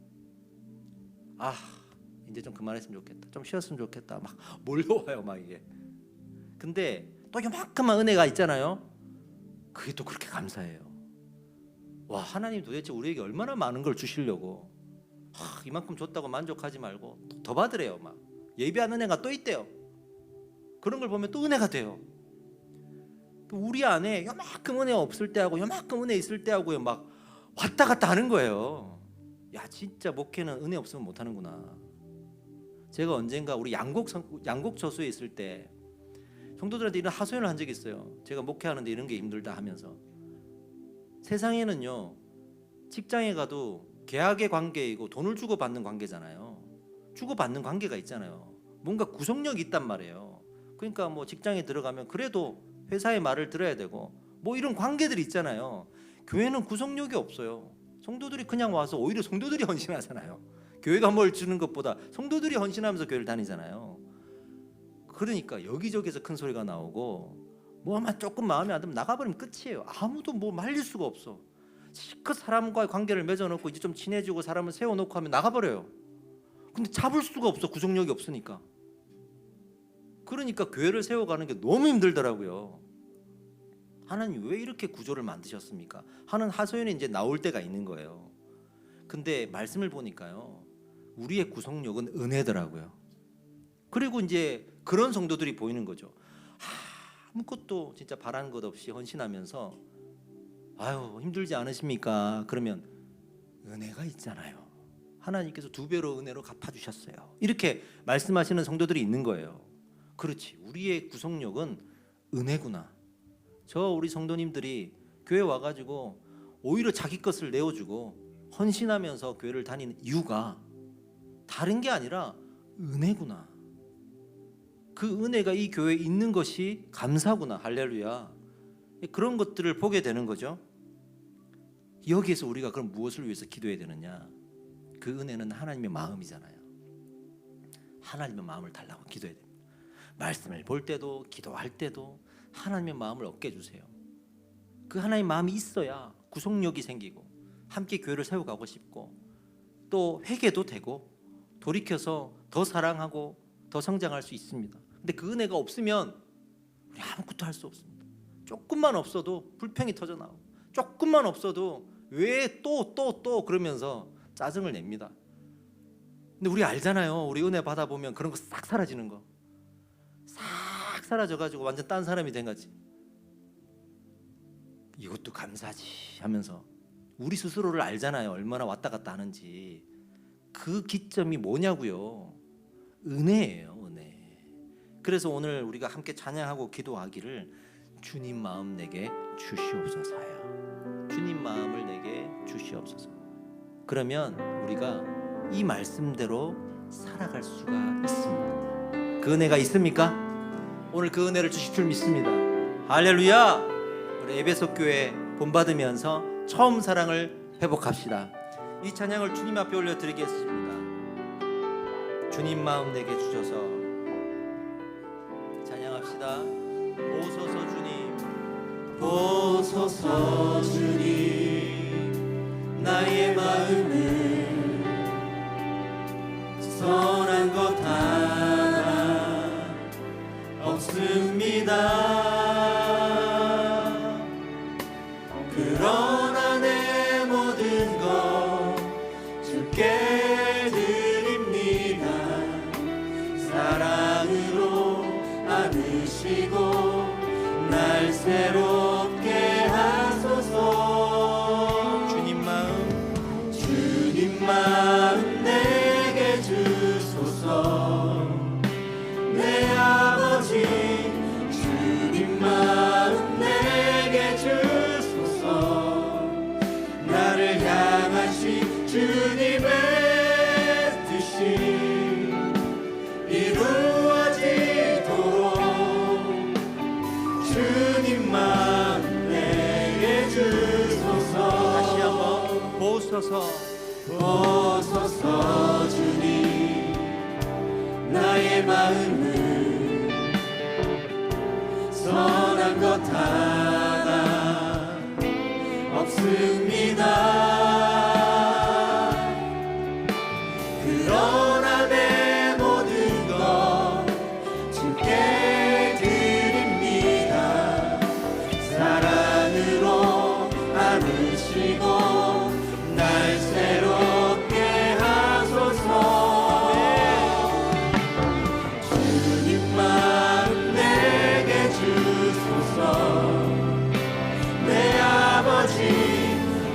이제 좀 그만했으면 좋겠다. 좀 쉬었으면 좋겠다. 막 몰려와요 막 이게. 근데 또 요만큼만 은혜가 있잖아요. 그게 또 그렇게 감사해요. 와 하나님 도대체 우리에게 얼마나 많은 걸 주시려고 이만큼 줬다고 만족하지 말고 더 받으래요. 막 예비한 은혜가 또 있대요. 그런 걸 보면 또 은혜가 돼요. 우리 안에 요만큼 은혜 없을 때하고 요만큼 은혜 있을 때하고요 막 왔다 갔다 하는 거예요. 야 진짜 목회는 은혜 없으면 못하는구나. 제가 언젠가 우리 양곡 저수에 있을 때 성도들한테 이런 하소연을 한 적이 있어요. 제가 목회하는데 이런 게 힘들다 하면서 세상에는요 직장에 가도 계약의 관계이고 돈을 주고 받는 관계잖아요. 주고 받는 관계가 있잖아요. 뭔가 구속력이 있단 말이에요. 그러니까 뭐 직장에 들어가면 그래도 회사의 말을 들어야 되고 뭐 이런 관계들이 있잖아요. 교회는 구속력이 없어요. 성도들이 그냥 와서 오히려 성도들이 헌신하잖아요. 교회가 뭘 주는 것보다 성도들이 헌신하면서 교회를 다니잖아요. 그러니까 여기저기서 큰 소리가 나오고 뭐만 조금 마음에 안 들면 나가버리면 끝이에요. 아무도 뭐 말릴 수가 없어. 실컷 사람과의 관계를 맺어놓고 이제 좀 친해지고 사람을 세워놓고 하면 나가버려요. 근데 잡을 수가 없어. 구속력이 없으니까. 그러니까 교회를 세워가는 게 너무 힘들더라고요. 하나님 왜 이렇게 구조를 만드셨습니까? 하는 하소연이 이제 나올 때가 있는 거예요. 근데 말씀을 보니까요 우리의 구속력은 은혜더라고요. 그리고 이제 그런 성도들이 보이는 거죠. 아무것도 진짜 바라는 것 없이 헌신하면서 힘들지 않으십니까? 그러면 은혜가 있잖아요. 하나님께서 2배로 은혜로 갚아주셨어요. 이렇게 말씀하시는 성도들이 있는 거예요. 그렇지, 우리의 구속력은 은혜구나. 우리 성도님들이 교회 와가지고 오히려 자기 것을 내어주고 헌신하면서 교회를 다니는 이유가 다른 게 아니라 은혜구나. 그 은혜가 이 교회에 있는 것이 감사구나. 할렐루야. 그런 것들을 보게 되는 거죠. 여기에서 우리가 그럼 무엇을 위해서 기도해야 되느냐? 그 은혜는 하나님의 마음이잖아요. 하나님의 마음을 달라고 기도해야 됩니다. 말씀을 볼 때도 기도할 때도 하나님의 마음을 얻게 해주세요. 그 하나님의 마음이 있어야 구속력이 생기고 함께 교회를 세워가고 싶고 또 회개도 되고 돌이켜서 더 사랑하고 더 성장할 수 있습니다. 근데 그 은혜가 없으면 우리 아무것도 할 수 없습니다. 조금만 없어도 불평이 터져 나오고 조금만 없어도 왜 또 그러면서 짜증을 냅니다. 근데 우리 알잖아요. 우리 은혜 받아보면 그런 거 싹 사라지는 거. 싹 사라져가지고 완전 딴 사람이 된 거지. 이것도 감사지 하면서 우리 스스로를 알잖아요. 얼마나 왔다 갔다 하는지. 그 기점이 뭐냐고요. 은혜예요. 은혜. 그래서 오늘 우리가 함께 찬양하고 기도하기를 주님 마음 내게 주시옵소서요. 주님 마음을 내게 주시옵소서. 그러면 우리가 이 말씀대로 살아갈 수가 있습니다. 그 은혜가 있습니까? 오늘 그 은혜를 주실 줄 믿습니다. 할렐루야. 우리 에베소 교회 본받으면서 처음 사랑을 회복합시다. 이 찬양을 주님 앞에 올려드리겠습니다. 주님 마음 내게 주셔서 찬양합시다. 오소서 주님, 오소서 주님, 나의 마음을 선한 것 하나 없습니다. 그러나 내 모든 것 주께 안으시고 날 새롭게 하소서. 주님 마음 내게 주소서. 내 아버지 주님 마음 내게 주소서. 나를 향하신 주님의 뜻이 이루어지도록 주님 마음 내게 주소서. 다시 한번 보소서 주님. 나의 마음은 선한 것 하나 없습니다. 그러나 내 모든 것 주께 드립니다. 사랑으로 안으시고 날 새롭게 하소서. 주님 마음 내게 주소서. 내 아버지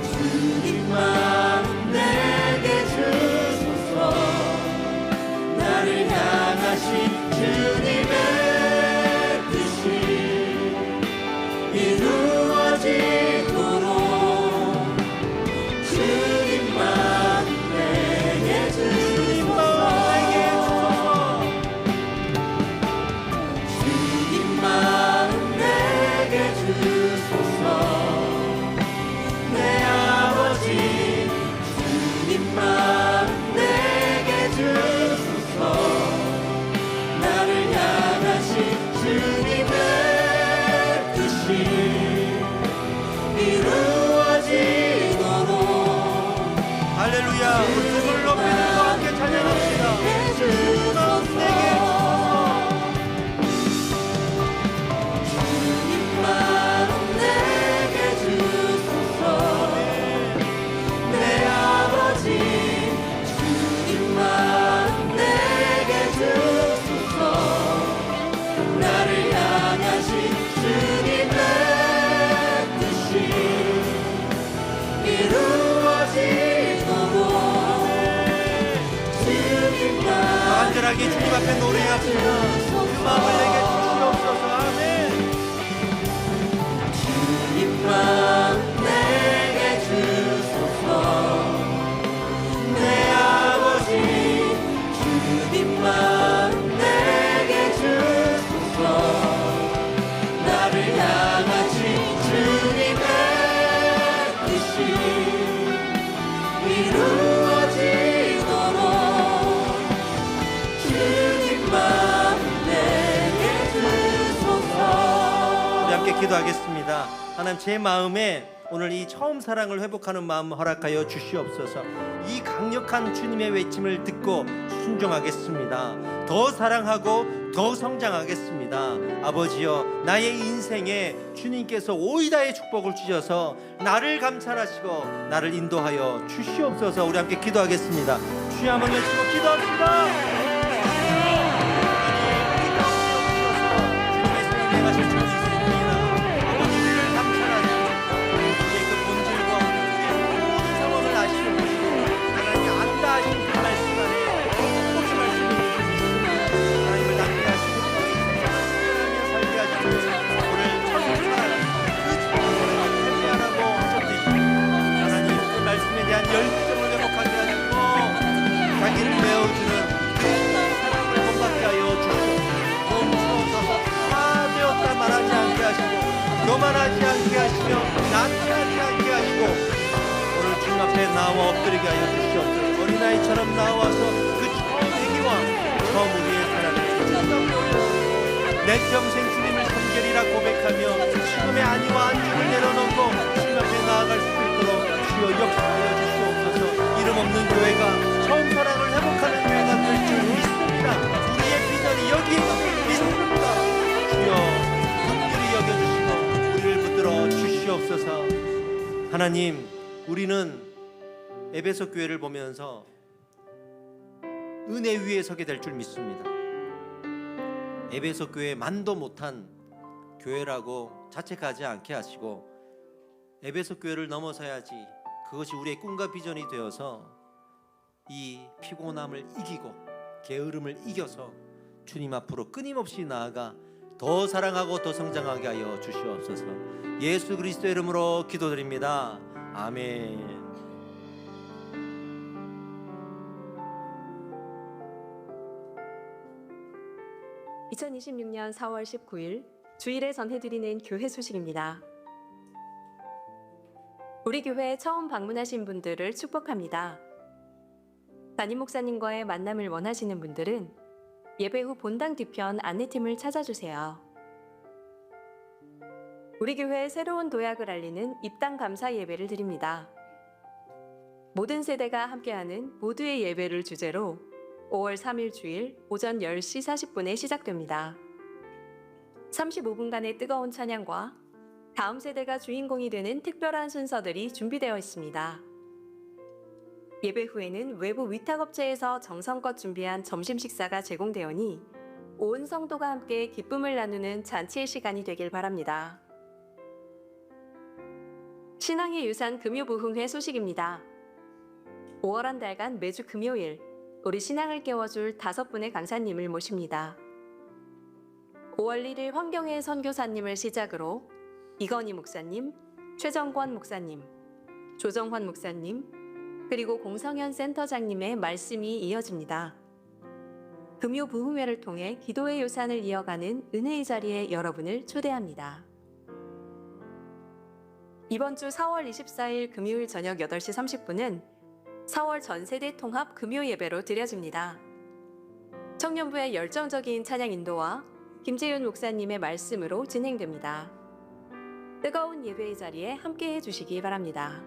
주님 마음 내게 주소서. 나를 향하신 주님의 뜻이 이루어지도록 주님 마음 내게 주소서. 주님 마음 내게 주소서. 내 아버지 주님 마음 내게 주소서. 나를 향하신 주님의 뜻이 이루어지도록. 할렐루야. 우리 손을 높이면서 함께 찬양합시다. 주님 마음 내게 주소서. 주님 마음 내게 주소서. 내 아버지 주님 마음 내게 주소서. 나를 향하신 주님의 뜻이 이루어지도록 주님 마음 간절하게 주님 앞에 노래합시다. 그 마음을 내게 주시옵소서. 아멘. 주님 마음 내게 주소서. 내 아버지 주님 마음 내게 주소서. 나를 향하신 주님의 뜻이 이루어지도록 주님 마음 내게 주소서. 우리 함께 기도하겠습니다. 하나님, 제 마음에 오늘 이 처음 사랑을 회복하는 마음 허락하여 주시옵소서. 이 강력한 주님의 외침을 듣고 순종하겠습니다. 더 사랑하고 더 성장하겠습니다. 아버지여, 나의 인생에 주님께서 오이다의 축복을 주셔서 나를 감찰하시고 나를 인도하여 주시옵소서. 우리 함께 기도하겠습니다. 주여 한번 외치고 기도합시다. 열정을 회복하게 하시고 자기를 메워주는 그 사랑을 본받게 하여 주시옵소서. 멈춰서 다 되었다 말하지 않게 하시고 교만하지 않게 하시며 나태하지 않게 하시고 오늘 주님 앞에 나와 엎드리게 하여 주시옵소서. 어린아이처럼 나와서 그 처음 회개와 처음 우리의 사랑을 내 평생 주님을 섬기리라 고백하며 지금의 아니와 안주를 내려놓고 주님 앞에 나아갈 수 있도록 주여 역사하여 주시옵소서. 이름 없는 교회가 처음 사랑을 회복하는 교회가 될 줄 믿습니다. 우리의 비전이 여기에 있습니다. 주여 긍휼히 여겨주시고 우리를 붙들어 주시옵소서. 하나님, 우리는 에베소 교회를 보면서 은혜 위에 서게 될 줄 믿습니다. 에베소 교회 만도 못한 교회라고 자책하지 않게 하시고 에베소 교회를 넘어서야지 그것이 우리의 꿈과 비전이 되어서 이 피곤함을 이기고 게으름을 이겨서 주님 앞으로 끊임없이 나아가 더 사랑하고 더 성장하게 하여 주시옵소서. 예수 그리스도의 이름으로 기도드립니다. 아멘. 2026년 4월 19일 주일에 전해드리는 교회 소식입니다. 우리 교회에 처음 방문하신 분들을 축복합니다. 담임 목사님과의 만남을 원하시는 분들은 예배 후 본당 뒤편 안내팀을 찾아주세요. 우리 교회의 새로운 도약을 알리는 입당 감사 예배를 드립니다. 모든 세대가 함께하는 모두의 예배를 주제로 5월 3일 주일 오전 10시 40분에 시작됩니다. 35분간의 뜨거운 찬양과 다음 세대가 주인공이 되는 특별한 순서들이 준비되어 있습니다. 예배 후에는 외부 위탁업체에서 정성껏 준비한 점심 식사가 제공되오니 온 성도가 함께 기쁨을 나누는 잔치의 시간이 되길 바랍니다. 신앙의 유산 금요부흥회 소식입니다. 5월 한 달간 매주 금요일 우리 신앙을 깨워줄 5분의 강사님을 모십니다. 5월 1일 환경의 선교사님을 시작으로 이건희 목사님, 최정권 목사님, 조정환 목사님, 그리고 공성현 센터장님의 말씀이 이어집니다. 금요 부흥회를 통해 기도의 유산을 이어가는 은혜의 자리에 여러분을 초대합니다. 이번 주 4월 24일 금요일 저녁 8시 30분은 4월 전세대 통합 금요 예배로 드려집니다. 청년부의 열정적인 찬양 인도와 김재윤 목사님의 말씀으로 진행됩니다. 뜨거운 예배의 자리에 함께해 주시기 바랍니다.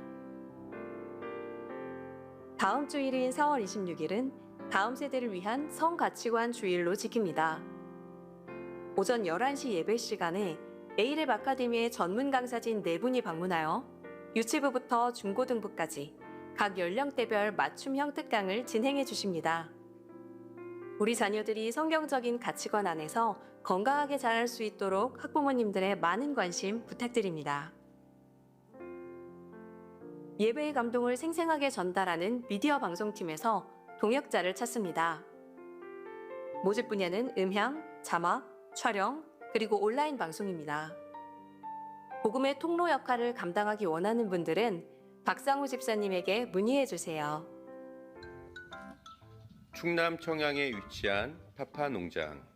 다음 주일인 4월 26일은 다음 세대를 위한 성가치관 주일로 지킵니다. 오전 11시 예배 시간에 A랩 아카데미의 전문 강사진 4분이 방문하여 유치부부터 중고등부까지 각 연령대별 맞춤형 특강을 진행해 주십니다. 우리 자녀들이 성경적인 가치관 안에서 건강하게 자랄 수 있도록 학부모님들의 많은 관심 부탁드립니다. 예배의 감동을 생생하게 전달하는 미디어 방송팀에서 동역자를 찾습니다. 모집 분야는 음향, 자막, 촬영, 그리고 온라인 방송입니다. 복음의 통로 역할을 감당하기 원하는 분들은 박상우 집사님에게 문의해 주세요. 충남 청양에 위치한 파파농장.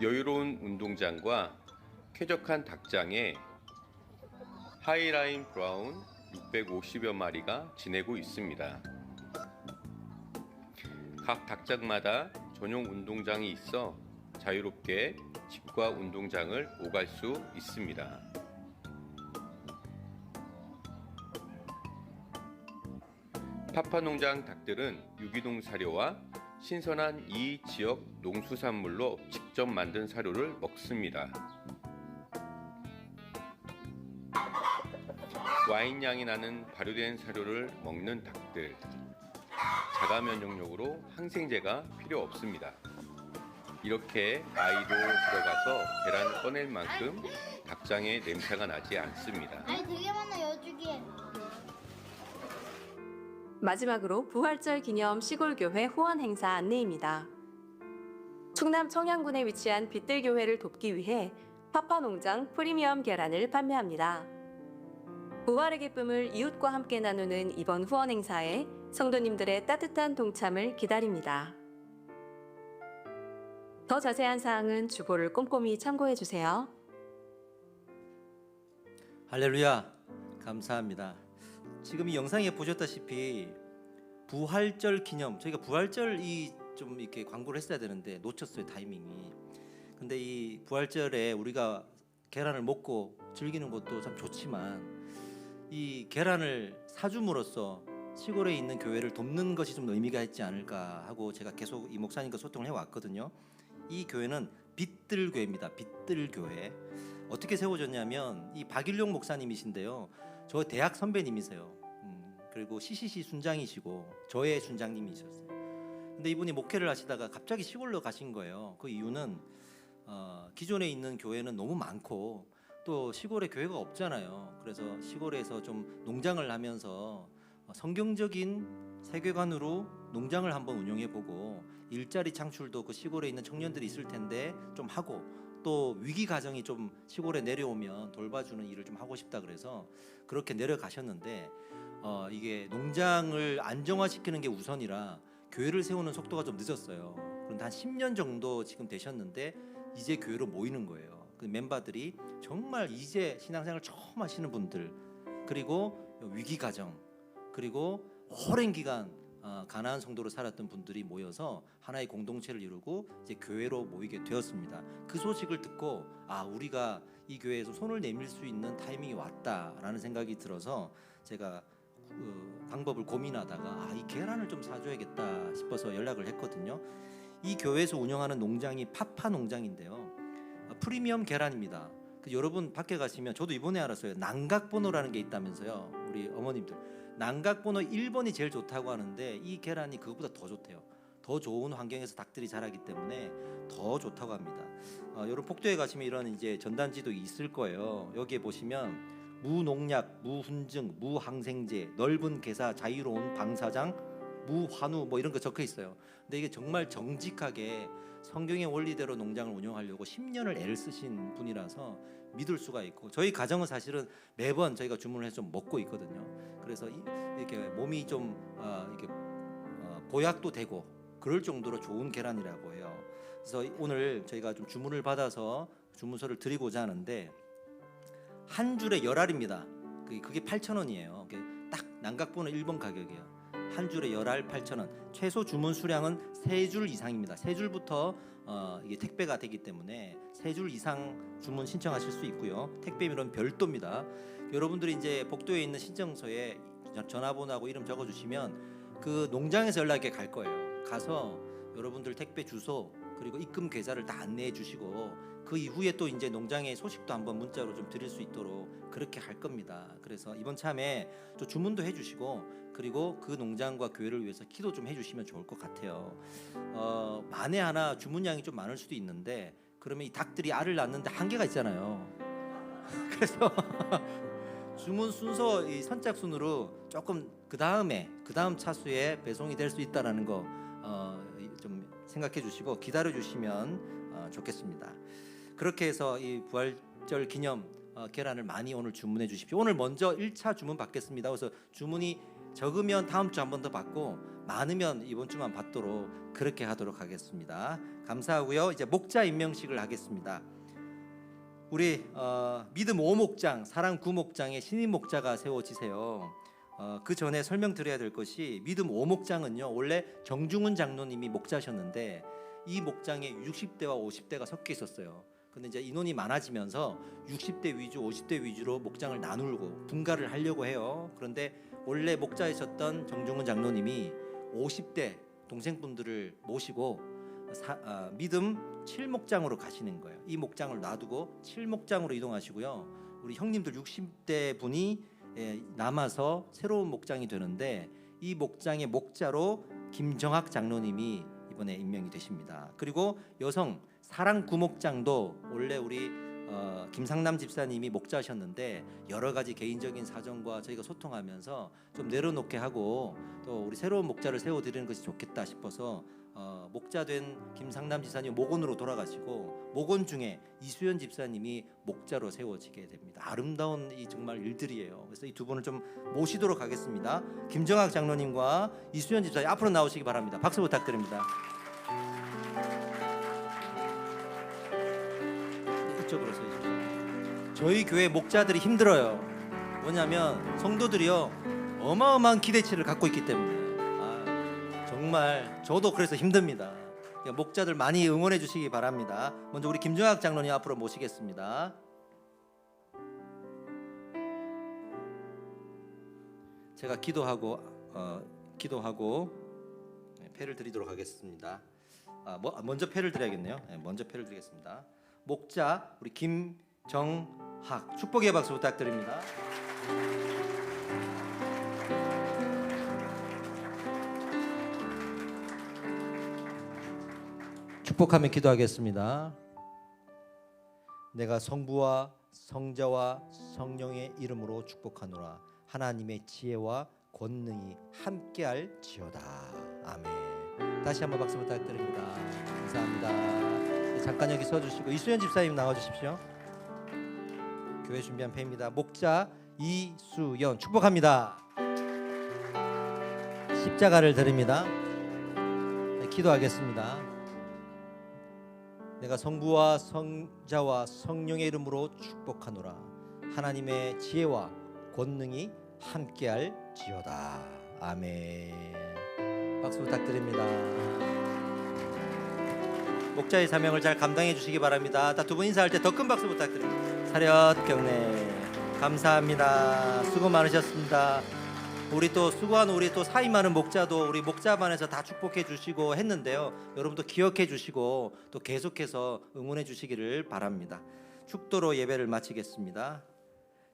여유로운 운동장과 쾌적한 닭장에 하이라인 브라운 650여 마리가 지내고 있습니다. 각 닭장마다 전용 운동장이 있어 자유롭게 집과 운동장을 오갈 수 있습니다. 파파농장 닭들은 유기농 사료와 신선한 이 지역 농수산물로 직접 만든 사료를 먹습니다. 와인 향이 나는 발효된 사료를 먹는 닭들. 자가 면역력으로 항생제가 필요 없습니다. 이렇게 아이도 들어가서 계란 꺼낼 만큼 닭장에 냄새가 나지 않습니다. 아니 되게 많아요 여주기에. 마지막으로 부활절 기념 시골교회 후원 행사 안내입니다. 충남 청양군에 위치한 빛들교회를 돕기 위해 파파농장 프리미엄 계란을 판매합니다. 부활의 기쁨을 이웃과 함께 나누는 이번 후원 행사에 성도님들의 따뜻한 동참을 기다립니다. 더 자세한 사항은 주보를 꼼꼼히 참고해 주세요. 할렐루야, 감사합니다. 지금 이 영상에 보셨다시피 부활절 기념, 저희가 부활절 좀 이렇게 광고를 했어야 되는데 놓쳤어요, 타이밍이. 근데 이 부활절에 우리가 계란을 먹고 즐기는 것도 참 좋지만 이 계란을 사줌으로써 시골에 있는 교회를 돕는 것이 좀 의미가 있지 않을까 하고 제가 계속 이 목사님과 소통을 해왔거든요. 이 교회는 빛들교회입니다. 빛들교회. 어떻게 세워졌냐면 이 박일용 목사님이신데요. 저 대학 선배님이세요. 그리고 CCC 순장이시고 저의 순장님이셨어요. 근데 이분이 목회를 하시다가 갑자기 시골로 가신 거예요. 그 이유는 기존에 있는 교회는 너무 많고 또 시골에 교회가 없잖아요. 그래서 시골에서 좀 농장을 하면서 성경적인 세계관으로 농장을 한번 운영해보고 일자리 창출도 그 시골에 있는 청년들이 있을 텐데 좀 하고 또 위기 가정이 좀 시골에 내려오면 돌봐주는 일을 좀 하고 싶다 그래서 그렇게 내려가셨는데 이게 농장을 안정화시키는 게 우선이라 교회를 세우는 속도가 좀 늦었어요. 그런데 한 10년 정도 지금 되셨는데 이제 교회로 모이는 거예요. 그 멤버들이 정말 이제 신앙생활 처음 하시는 분들 그리고 위기 가정 그리고 오랜 기간 가나안 성도로 살았던 분들이 모여서 하나의 공동체를 이루고 이제 교회로 모이게 되었습니다. 그 소식을 듣고 우리가 이 교회에서 손을 내밀 수 있는 타이밍이 왔다라는 생각이 들어서 제가 방법을 고민하다가 이 계란을 좀 사줘야겠다 싶어서 연락을 했거든요. 이 교회에서 운영하는 농장이 파파 농장인데요. 프리미엄 계란입니다. 여러분 밖에 가시면 저도 이번에 알았어요. 난각번호라는 게 있다면서요. 우리 어머님들 난각번호 1번이 제일 좋다고 하는데 이 계란이 그것보다 더 좋대요. 더 좋은 환경에서 닭들이 자라기 때문에 더 좋다고 합니다. 여러분 폭도에 가시면 이런 이제 전단지도 있을 거예요. 여기에 보시면 무농약, 무훈증, 무항생제, 넓은 개사, 자유로운 방사장, 무환우 뭐 이런 거 적혀 있어요. 근데 이게 정말 정직하게 성경의 원리대로 농장을 운영하려고 10년을 애를 쓰신 분이라서 믿을 수가 있고 저희 가정은 사실은 매번 저희가 주문을 해서 좀 먹고 있거든요. 그래서 이렇게 몸이 좀 이렇게 보약도 되고 그럴 정도로 좋은 계란이라고 해요. 그래서 오늘 저희가 좀 주문을 받아서 주문서를 드리고자 하는데 한 줄에 열알입니다. 그게 8,000원이에요. 딱 난각번호 1번 가격이에요. 한 줄에 열알 8,000원. 최소 주문 수량은 3줄 이상입니다. 3줄부터 이게 택배가 되기 때문에 3줄 이상 주문 신청하실 수 있고요. 택배비는 별도입니다. 여러분들이 이제 복도에 있는 신청서에 전화번호하고 이름 적어주시면 그 농장에서 연락이 갈 거예요. 가서 여러분들 택배 주소 그리고 입금 계좌를 다 안내해 주시고 그 이후에 또 이제 농장의 소식도 한번 문자로 좀 드릴 수 있도록 그렇게 할 겁니다. 그래서 이번 참에 또 주문도 해주시고 그리고 그 농장과 교회를 위해서 기도 좀 해주시면 좋을 것 같아요. 만에 하나 주문량이 좀 많을 수도 있는데 그러면 이 닭들이 알을 낳는데 한계가 있잖아요. 그래서 주문 순서 이 선착순으로 조금 그 다음 차수에 배송이 될 수 있다라는 거 좀 생각해 주시고 기다려 주시면 좋겠습니다. 그렇게 해서 이 부활절 기념 계란을 많이 오늘 주문해 주십시오. 오늘 먼저 1차 주문 받겠습니다. 그래서 주문이 적으면 다음 주 한 번 더 받고 많으면 이번 주만 받도록 그렇게 하도록 하겠습니다. 감사하고요. 이제 목자 임명식을 하겠습니다. 우리 믿음 5목장, 사랑 9목장에 신임 목자가 세워지세요. 그 전에 설명드려야 될 것이 믿음 5목장은요 원래 정중훈 장로님이 목자셨는데 이 목장에 60대와 50대가 섞여 있었어요. 근데 이제 인원이 많아지면서 60대 위주, 50대 위주로 목장을 나누고 분가를 하려고 해요. 그런데 원래 목자이셨던 정중훈 장로님이 50대 동생분들을 모시고 믿음 7목장으로 가시는 거예요. 이 목장을 놔두고 7목장으로 이동하시고요. 우리 형님들 60대 분이 남아서 새로운 목장이 되는데 이 목장의 목자로 김정학 장로님이 이번에 임명이 되십니다. 그리고 여성 사랑 구목장도 원래 우리 김상남 집사님이 목자셨는데 여러 가지 개인적인 사정과 저희가 소통하면서 좀 내려놓게 하고 또 우리 새로운 목자를 세워드리는 것이 좋겠다 싶어서 목자된 김상남 집사님 목원으로 돌아가시고 목원 중에 이수연 집사님이 목자로 세워지게 됩니다. 아름다운 이 정말 일들이에요. 그래서 이 두 분을 좀 모시도록 하겠습니다. 김정학 장로님과 이수연 집사님 앞으로 나오시기 바랍니다. 박수 부탁드립니다. 이쪽으로 서주십시오. 저희 교회 목자들이 힘들어요. 뭐냐면 성도들이요 어마어마한 기대치를 갖고 있기 때문에 정말 저도 그래서 힘듭니다. 목자들 많이 응원해 주시기 바랍니다. 먼저 우리 김정학 장로님 앞으로 모시겠습니다. 제가 기도하고 패를 드리도록 하겠습니다. 먼저 패를 드려야겠네요. 먼저 패를 드리겠습니다. 목자 우리 김정학 축복의 박수 부탁드립니다. 축복하며 기도하겠습니다. 내가 성부와 성자와 성령의 이름으로 축복하노라. 하나님의 지혜와 권능이 함께할지어다. 아멘. 다시 한번 박수 부탁드립니다. 감사합니다. 네, 잠깐 여기 서주시고 이수연 집사님 나와주십시오. 교회 준비한 패입니다. 목자 이수연 축복합니다. 십자가를 드립니다. 네, 기도하겠습니다. 내가 성부와 성자와 성령의 이름으로 축복하노라. 하나님의 지혜와 권능이 함께할지어다. 아멘. 박수 부탁드립니다. 목자의 사명을 잘 감당해 주시기 바랍니다. 두 분 인사할 때 더 큰 박수 부탁드립니다. 사렷 경례 감사합니다. 수고 많으셨습니다. 우리 또 수고한 우리 또 사이 많은 목자도 우리 목자반에서 다 축복해 주시고 했는데요. 여러분도 기억해 주시고 또 계속해서 응원해 주시기를 바랍니다. 축도로 예배를 마치겠습니다.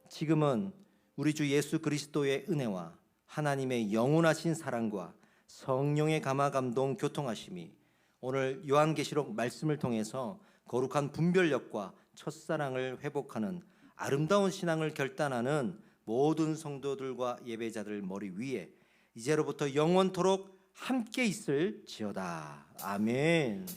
지금은 우리 주 예수 그리스도의 은혜와 하나님의 영원하신 사랑과 성령의 감화 감동 교통하심이 오늘 요한계시록 말씀을 통해서 거룩한 분별력과 첫사랑을 회복하는 아름다운 신앙을 결단하는 모든 성도들과 예배자들 머리 위에 이제로부터 영원토록 함께 있을지어다. 아멘.